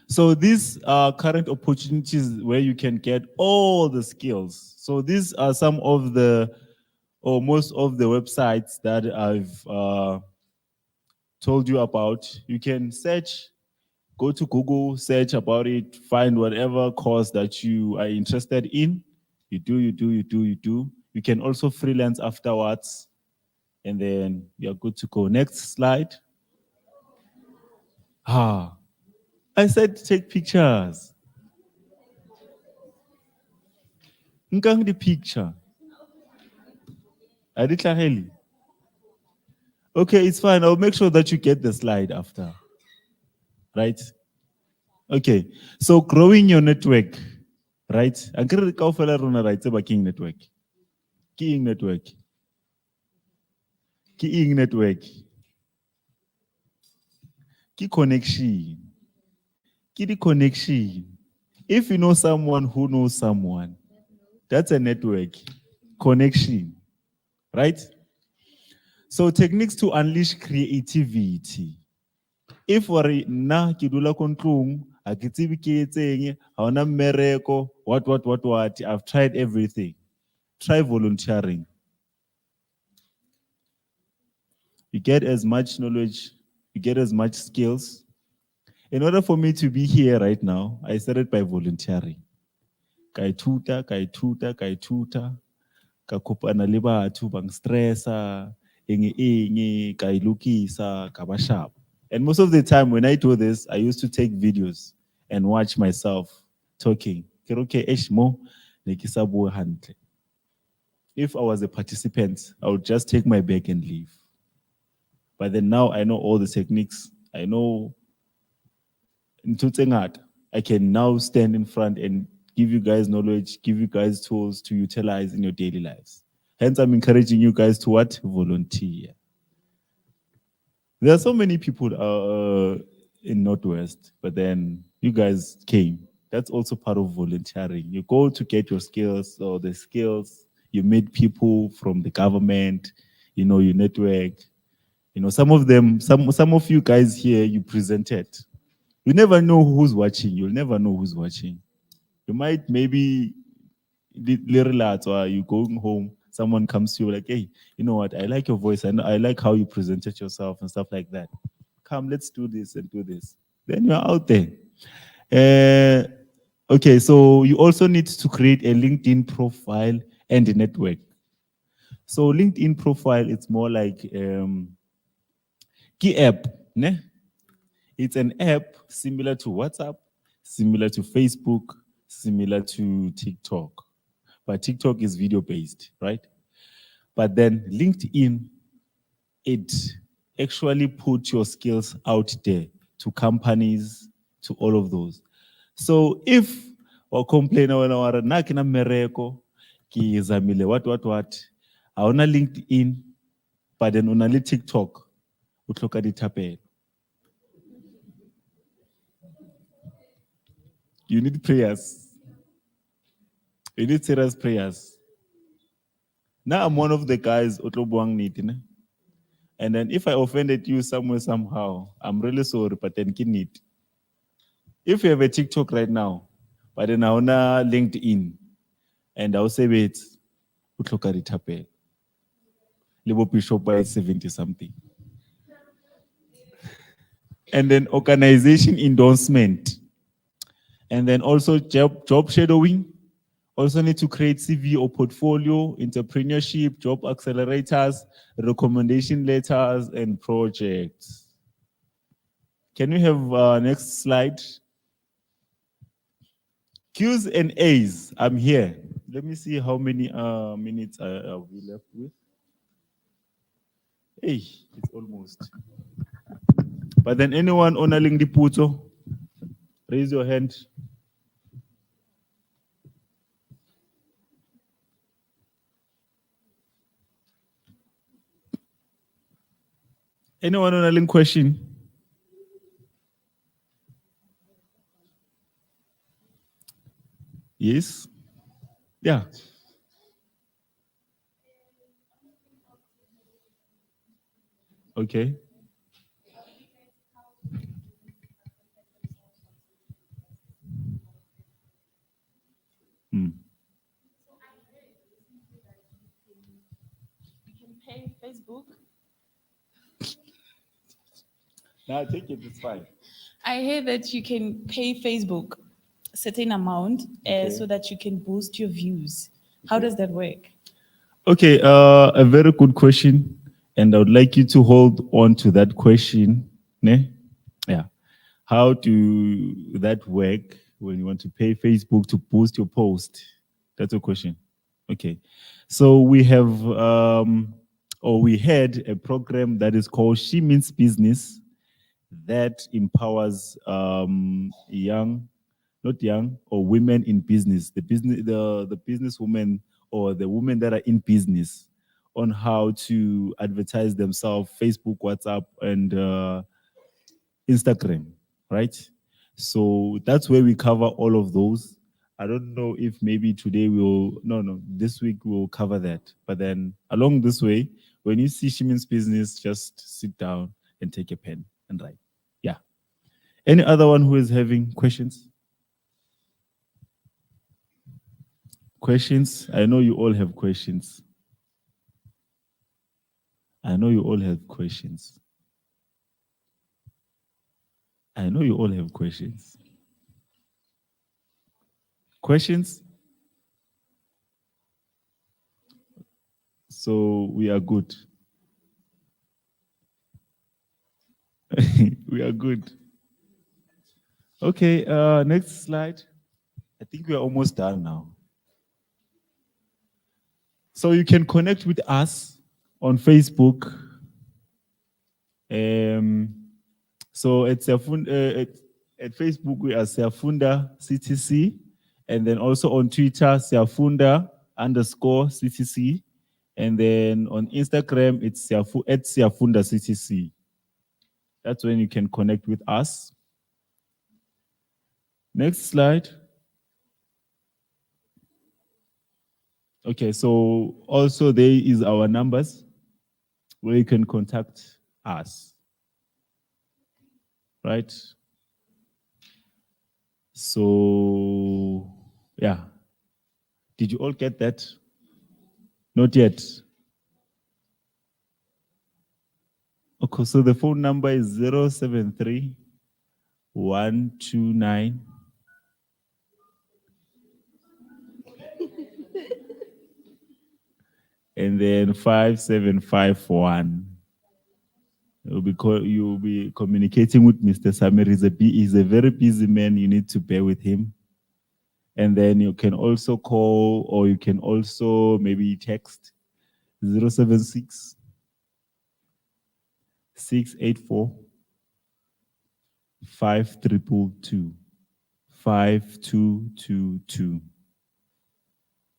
So these are current opportunities where you can get all the skills. So these are some of most of the websites that I've told you about. You can search, go to Google, search about it, find whatever course that you are interested in. You do. You can also freelance afterwards, and then you're good to go. Next slide. I said take pictures. Nkang the picture. Aditlaheli. Okay, it's fine. I'll make sure that you get the slide after. Right? Okay. So growing your network, right? Ankere kaofela rona ra itse ba ke eng network. Ke eng network. Ke eng network. Ke connection. Ke the connection. If you know someone who knows someone, that's a network. Connection. Right? So techniques to unleash creativity. If worry na ke dula ko ntlong a ke tsebe ke etseng ha ona mmereko what I've tried everything. Try volunteering. You get as much knowledge, you get as much skills. In order for me to be here right now, I started by volunteering. Ka ithuta, ka kopana le batho bang stressa, eng ka ilukisa, ka ba sharp. And most of the time when I do this, I used to take videos and watch myself talking. If I was a participant, I would just take my bag and leave. But then now I know all the techniques. I know I can now stand in front and give you guys knowledge, give you guys tools to utilize in your daily lives. Hence, I'm encouraging you guys to what? Volunteer. There are so many people in Northwest, but then you guys came. That's also part of volunteering. You go to get your skills or the skills, you meet people from the government, you network. Some of them, some of you guys here, you presented. You never know who's watching. You'll never know who's watching. You might maybe little lads or you going home, someone comes to you like, hey, you know what? I like your voice and I like how you presented yourself and stuff like that. Come, let's do this and do this. Then you're out there. Okay, so you also need to create a LinkedIn profile and a network. So LinkedIn profile, it's more like key app. Ne? It's an app similar to WhatsApp, similar to Facebook, similar to TikTok. But TikTok is video-based, right? But then LinkedIn, it actually put your skills out there to companies, to all of those. So if or complain wena wa re nna ke na mmereko, ke zamile what, a ona LinkedIn, but then on a TikTok, o tlhoka dithapelo. You need prayers. You need serious prayers. Now I'm one of the guys otlo buang nnete, ne? And then if I offended you somewhere, somehow, I'm really sorry, but then ke nnete. If you have a TikTok right now, but then I wanna LinkedIn, and I'll say it, o tlhoka dithapelo. Le bo Bishop by 70 something. And then organization endorsement. And then also job shadowing. Also need to create CV or portfolio, entrepreneurship, job accelerators, recommendation letters, and projects. Can we have next slide? Q's and A's. I'm here. Let me see how many minutes are we left with. Hey, it's almost. But then anyone on a link Diputo, raise your hand. Anyone on a link question? Yes? Yeah. Okay. Hmm. Pay Facebook. Now take it, it's fine. I heard that you can pay Facebook a certain amount Okay. so that you can boost your views. How does that work? Okay, a very good question. And I would like you to hold on to that question. Ne? Yeah. How do that work when you want to pay Facebook to boost your post? That's a question. Okay. So we have, or we had a program that is called She Means Business that empowers young, not young, or women in business, the business women or the women that are in business on how to advertise themselves, Facebook, WhatsApp, and Instagram, right? So that's where we cover all of those. I don't know if maybe today this week we'll cover that. But then along this way, when you see Shimin's business, just sit down and take a pen and write. Yeah. Any other one who is having questions? Questions? I know you all have questions. I know you all have questions. I know you all have questions. Questions? So we are good. We are good. Okay, next slide. I think we are almost done now. So you can connect with us on Facebook. So at Facebook, we are Siafunda CTC. And then also on Twitter, Siafunda_CTC. And then on Instagram, it's at Siafunda CTC. That's when you can connect with us. Next slide. Okay, so also there is our numbers where you can contact us. Right? So, yeah. Did you all get that? Not yet. Okay, so the phone number is 073 129 and then 5751. You'll be communicating with Mr. Samir. He's a very busy man. You need to bear with him. And then you can also call, or you can also maybe text 076 684 5222 5222.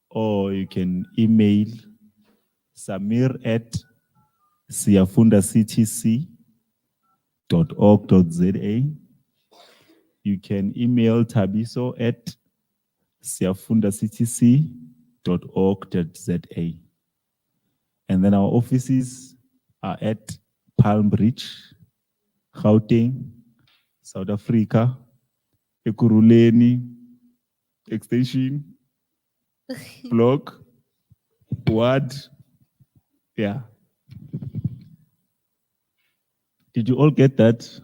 Or you can email samir@siafundactc.org.za. You can email tabiso@siafundactc.org.za. And then our offices are at Palm Beach, Gauteng, South Africa, Ekurhuleni, Extension, Block, Ward. Yeah. Did you all get that?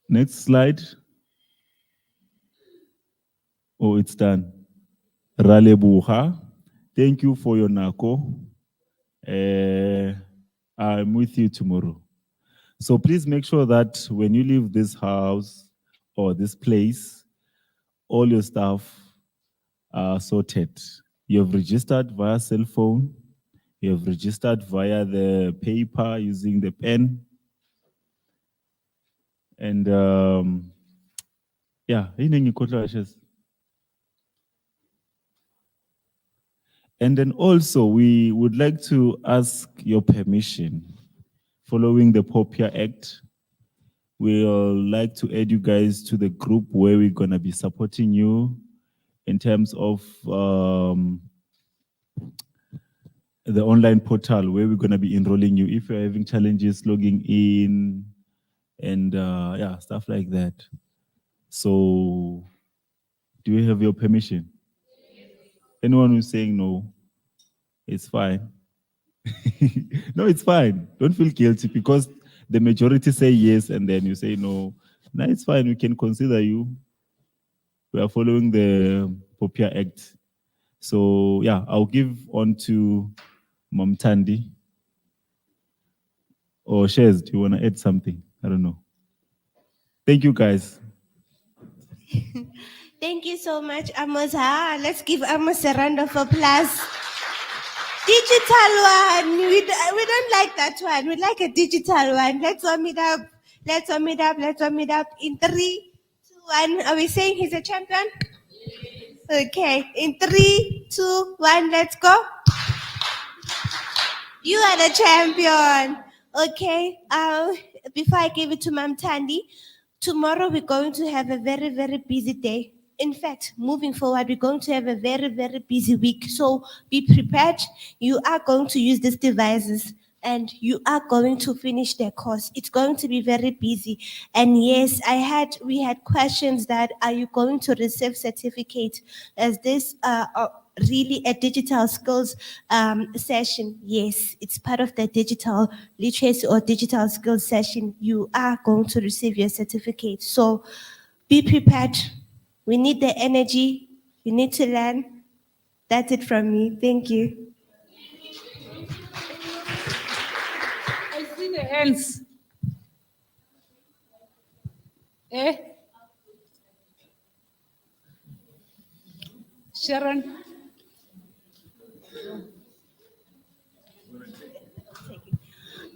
Next slide. Oh, it's done. Ralebuha. Thank you for your nako. I'm with you tomorrow. So please make sure that when you leave this house or this place, all your stuff are sorted. You have registered via cell phone. You have registered via the paper using the pen. And yeah, and then also we would like to ask your permission. Following the POPIA Act, we'll like to add you guys to the group where we're gonna be supporting you in terms of the online portal where we're gonna be enrolling you if you're having challenges logging in and yeah, stuff like that. So do we have your permission? Anyone who's saying no, it's fine. No, it's fine. Don't feel guilty because the majority say yes and then you say no. No, it's fine. We can consider you. We are following the POPIA Act. So yeah, I'll give on to Mom Tandy. Or Shez, do you want to add something? I don't know. Thank you, guys. Thank you so much, Amos. Let's give Amos a round of applause. Digital one. We don't like that one. We like a digital one. Let's warm it up. Let's warm it up. Let's warm it up. In 3, 2, 1. Are we saying he's a champion? Okay. In 3, 2, 1. Let's go. You are the champion. Okay. Before I give it to Mam Tandy, tomorrow we're going to have a very, very busy day. In fact, moving forward, we're going to have a very, very busy week. So be prepared. You are going to use these devices and you are going to finish the course. It's going to be very busy. And yes, we had questions that, are you going to receive certificate? Is this really a digital skills session? Yes, it's part of the digital literacy or digital skills session. You are going to receive your certificate. So be prepared. We need the energy. You need to learn. That's it from me. Thank you. I see the hands. Sharon.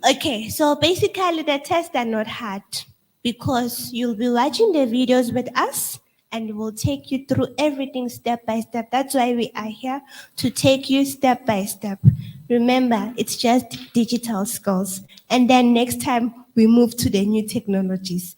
Okay, so basically the tests are not hard because you'll be watching the videos with us and we'll take you through everything step by step. That's why we are here, to take you step by step. Remember, it's just digital skills. And then next time we move to the new technologies.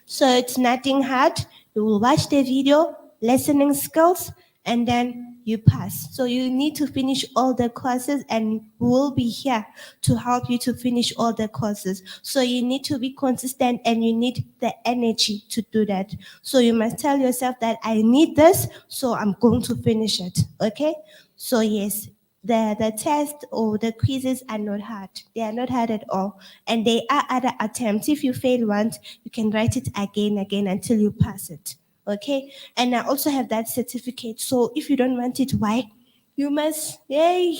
So it's nothing hard. You will watch the video, listening skills, and then you pass. So you need to finish all the courses and we'll be here to help you to finish all the courses. So you need to be consistent and you need the energy to do that. So you must tell yourself that I need this, so I'm going to finish it, okay? So yes, the test or the quizzes are not hard. They are not hard at all. And they are other attempts. If you fail once, you can write it again until you pass it. Okay, and I also have that certificate. So if you don't want it, why? You must. Yay!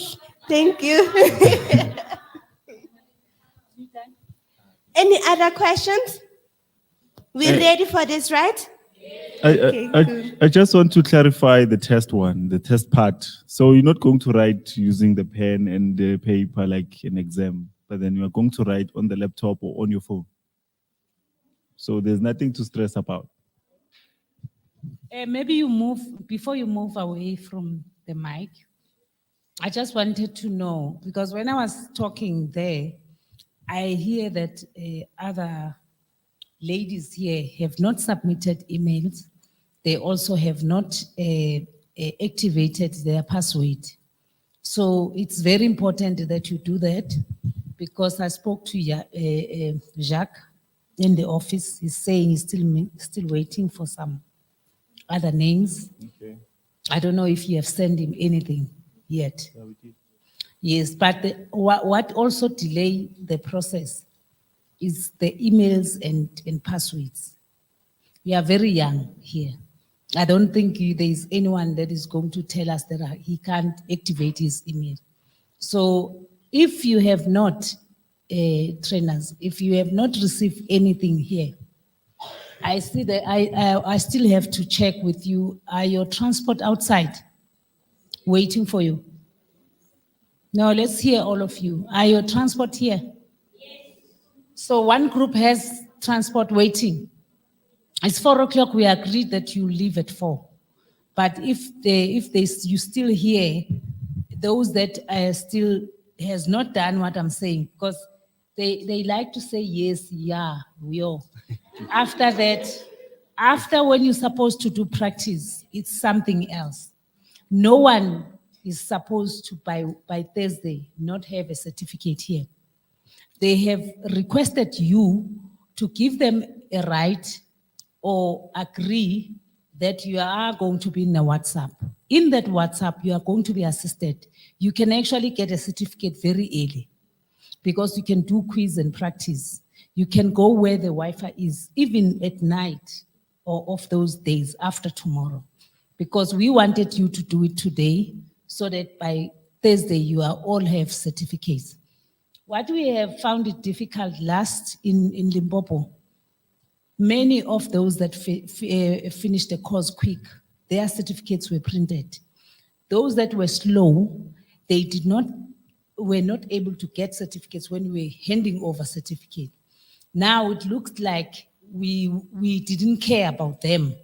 Thank you. Any other questions? We're ready for this, right? I just want to clarify the test one, the test part. So you're not going to write using the pen and the paper like an exam, but then you are going to write on the laptop or on your phone. So there's nothing to stress about. Maybe you move, before you move away from the mic, I just wanted to know, because when I was talking there, I hear that other ladies here have not submitted emails. They also have not activated their password. So it's very important that you do that, because I spoke to Jacques in the office. He's saying he's still waiting for some other names. Okay. I don't know if you have sent him anything yet. Yes, but what also delay the process is the emails and passwords. We are very young here. I don't think there is anyone that is going to tell us that he can't activate his email. So if you have not, trainers, if you have not received anything here, I see that I still have to check with you. Are your transport outside waiting for you? Now let's hear all of you. Are your transport here? Yes. So one group has transport waiting. It's 4 o'clock. We agreed that you leave at 4. But if you still here, those that still has not done what I'm saying, because they like to say yes, yeah, we all. After that, after when you're supposed to do practice, it's something else. No one is supposed to, by Thursday, not have a certificate here. They have requested you to give them a right or agree that you are going to be in a WhatsApp. In that WhatsApp, you are going to be assisted. You can actually get a certificate very early, because you can do quiz and practice. You can go where the Wi-Fi is, even at night or off those days after tomorrow, because we wanted you to do it today so that by Thursday you are all have certificates. What we have found it difficult last in Limpopo, many of those that finished the course quick, their certificates were printed. Those that were slow, they were not able to get certificates when we were handing over certificate. Now it looks like we didn't care about them,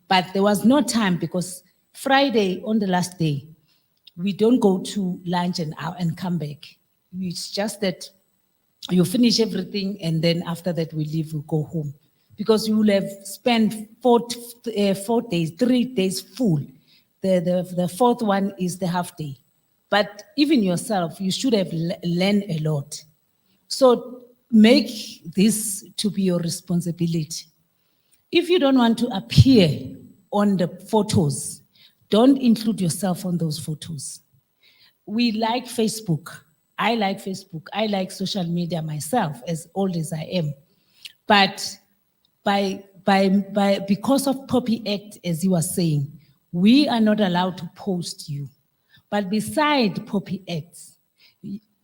but there was no time, because Friday on the last day, we don't go to lunch and come back. It's just that you finish everything and then after that we leave, we go home. Because you will have spent 4 days, 3 days full. The fourth one is the half day. But even yourself, you should have learned a lot. So make this to be your responsibility. If you don't want to appear on the photos, don't include yourself on those photos. We like Facebook. I like Facebook. I like social media myself, as old as I am. But because of POPI Act, as you are saying, we are not allowed to post you. But beside POPI Act,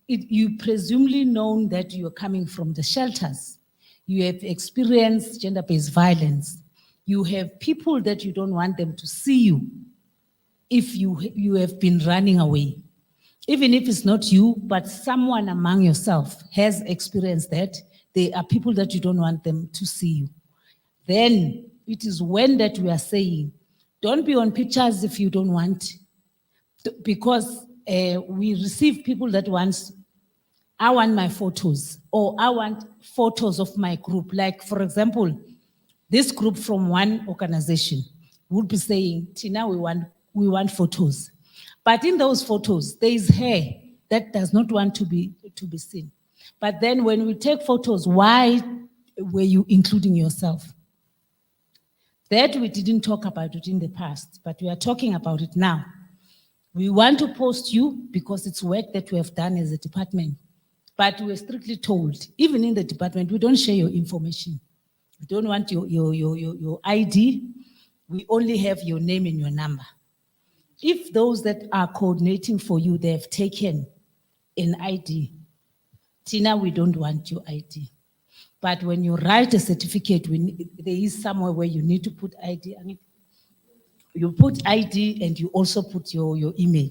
you presumably know that you are coming from the shelters. You have experienced gender-based violence. You have people that you don't want them to see you if you have been running away. Even if it's not you, but someone among yourself has experienced that, there are people that you don't want them to see you. Then it is when that we are saying, don't be on pictures if you don't want, because we receive people that I want my photos, or I want photos of my group. Like, for example, this group from one organization would be saying, Tina, we want photos. But in those photos, there is hair that does not want to be seen. But then when we take photos, why were you including yourself? That we didn't talk about it in the past, but we are talking about it now. We want to post you because it's work that we have done as a department. But we're strictly told, even in the department, we don't share your information. We don't want your ID. We only have your name and your number. If those that are coordinating for you, they have taken an ID, Tina, we don't want your ID. But when you write a certificate, there is somewhere where you need to put ID. I mean, you put ID and you also put your email.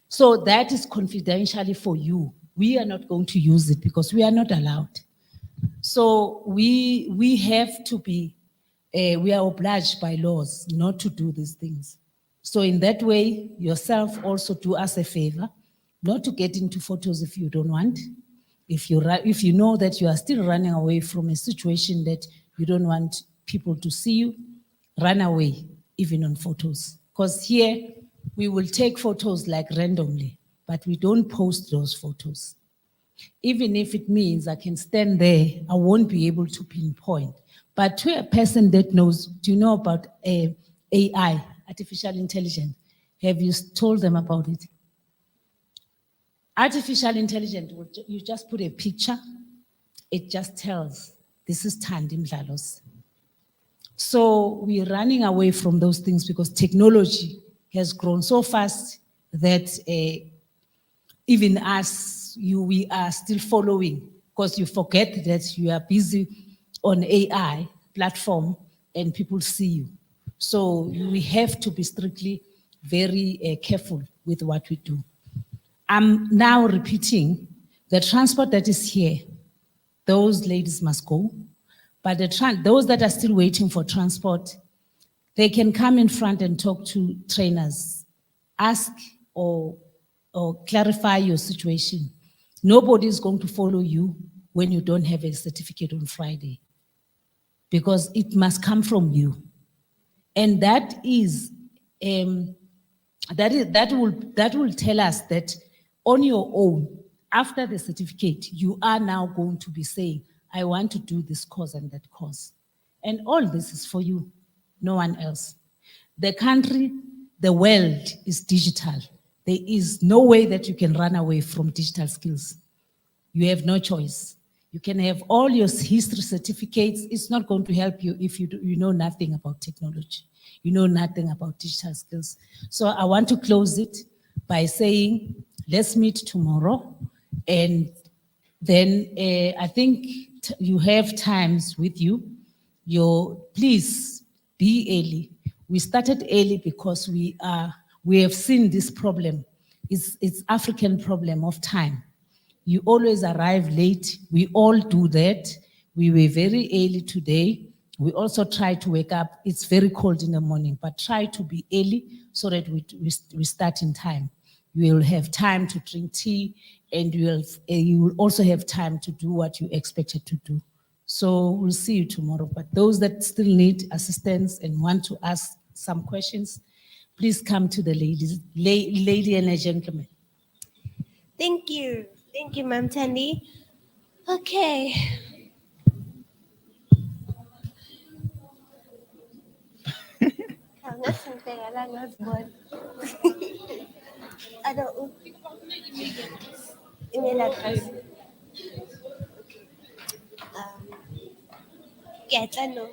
So that is confidentially for you. we are not going to use it because we are not allowed. So we have to be, we are obliged by laws not to do these things. So in that way, yourself also do us a favor, not to get into photos if you don't want. If you know that you are still running away from a situation that you don't want people to see you, run away, even on photos. Because here, we will take photos like randomly, but we don't post those photos. Even if it means I can stand there, I won't be able to pinpoint. But to a person that knows, do you know about AI, artificial intelligence? Have you told them about it? Artificial intelligence, you just put a picture, it just tells, this is Thandi Mdlalos. So we're running away from those things because technology has grown so fast that even us, we are still following, because you forget that you are busy on AI platform and people see you. So we have to be strictly very careful with what we do. I'm now repeating, the transport that is here, those ladies must go, but those that are still waiting for transport, they can come in front and talk to trainers, ask or clarify your situation. Nobody is going to follow you when you don't have a certificate on Friday, because it must come from you. And that will tell us that on your own, after the certificate, you are now going to be saying, I want to do this course and that course. And all this is for you, no one else. The country, the world is digital. There is no way that you can run away from digital skills. You have no choice. You can have all your history certificates. It's not going to help you if you know nothing about technology. You know nothing about digital skills. So I want to close it by saying, let's meet tomorrow. And then I think you have times with you. Please be early. We started early because we have seen this problem. It's African problem of time. You always arrive late. We all do that. We were very early today. We also try to wake up. It's very cold in the morning, but try to be early so that we start in time. You will have time to drink tea, and you will also have time to do what you expected to do. So we'll see you tomorrow. But those that still need assistance and want to ask some questions, please come to the lady and a gentleman. Thank you. Thank you, Ma'am Thandi. Okay. Ano, email address. Get ano.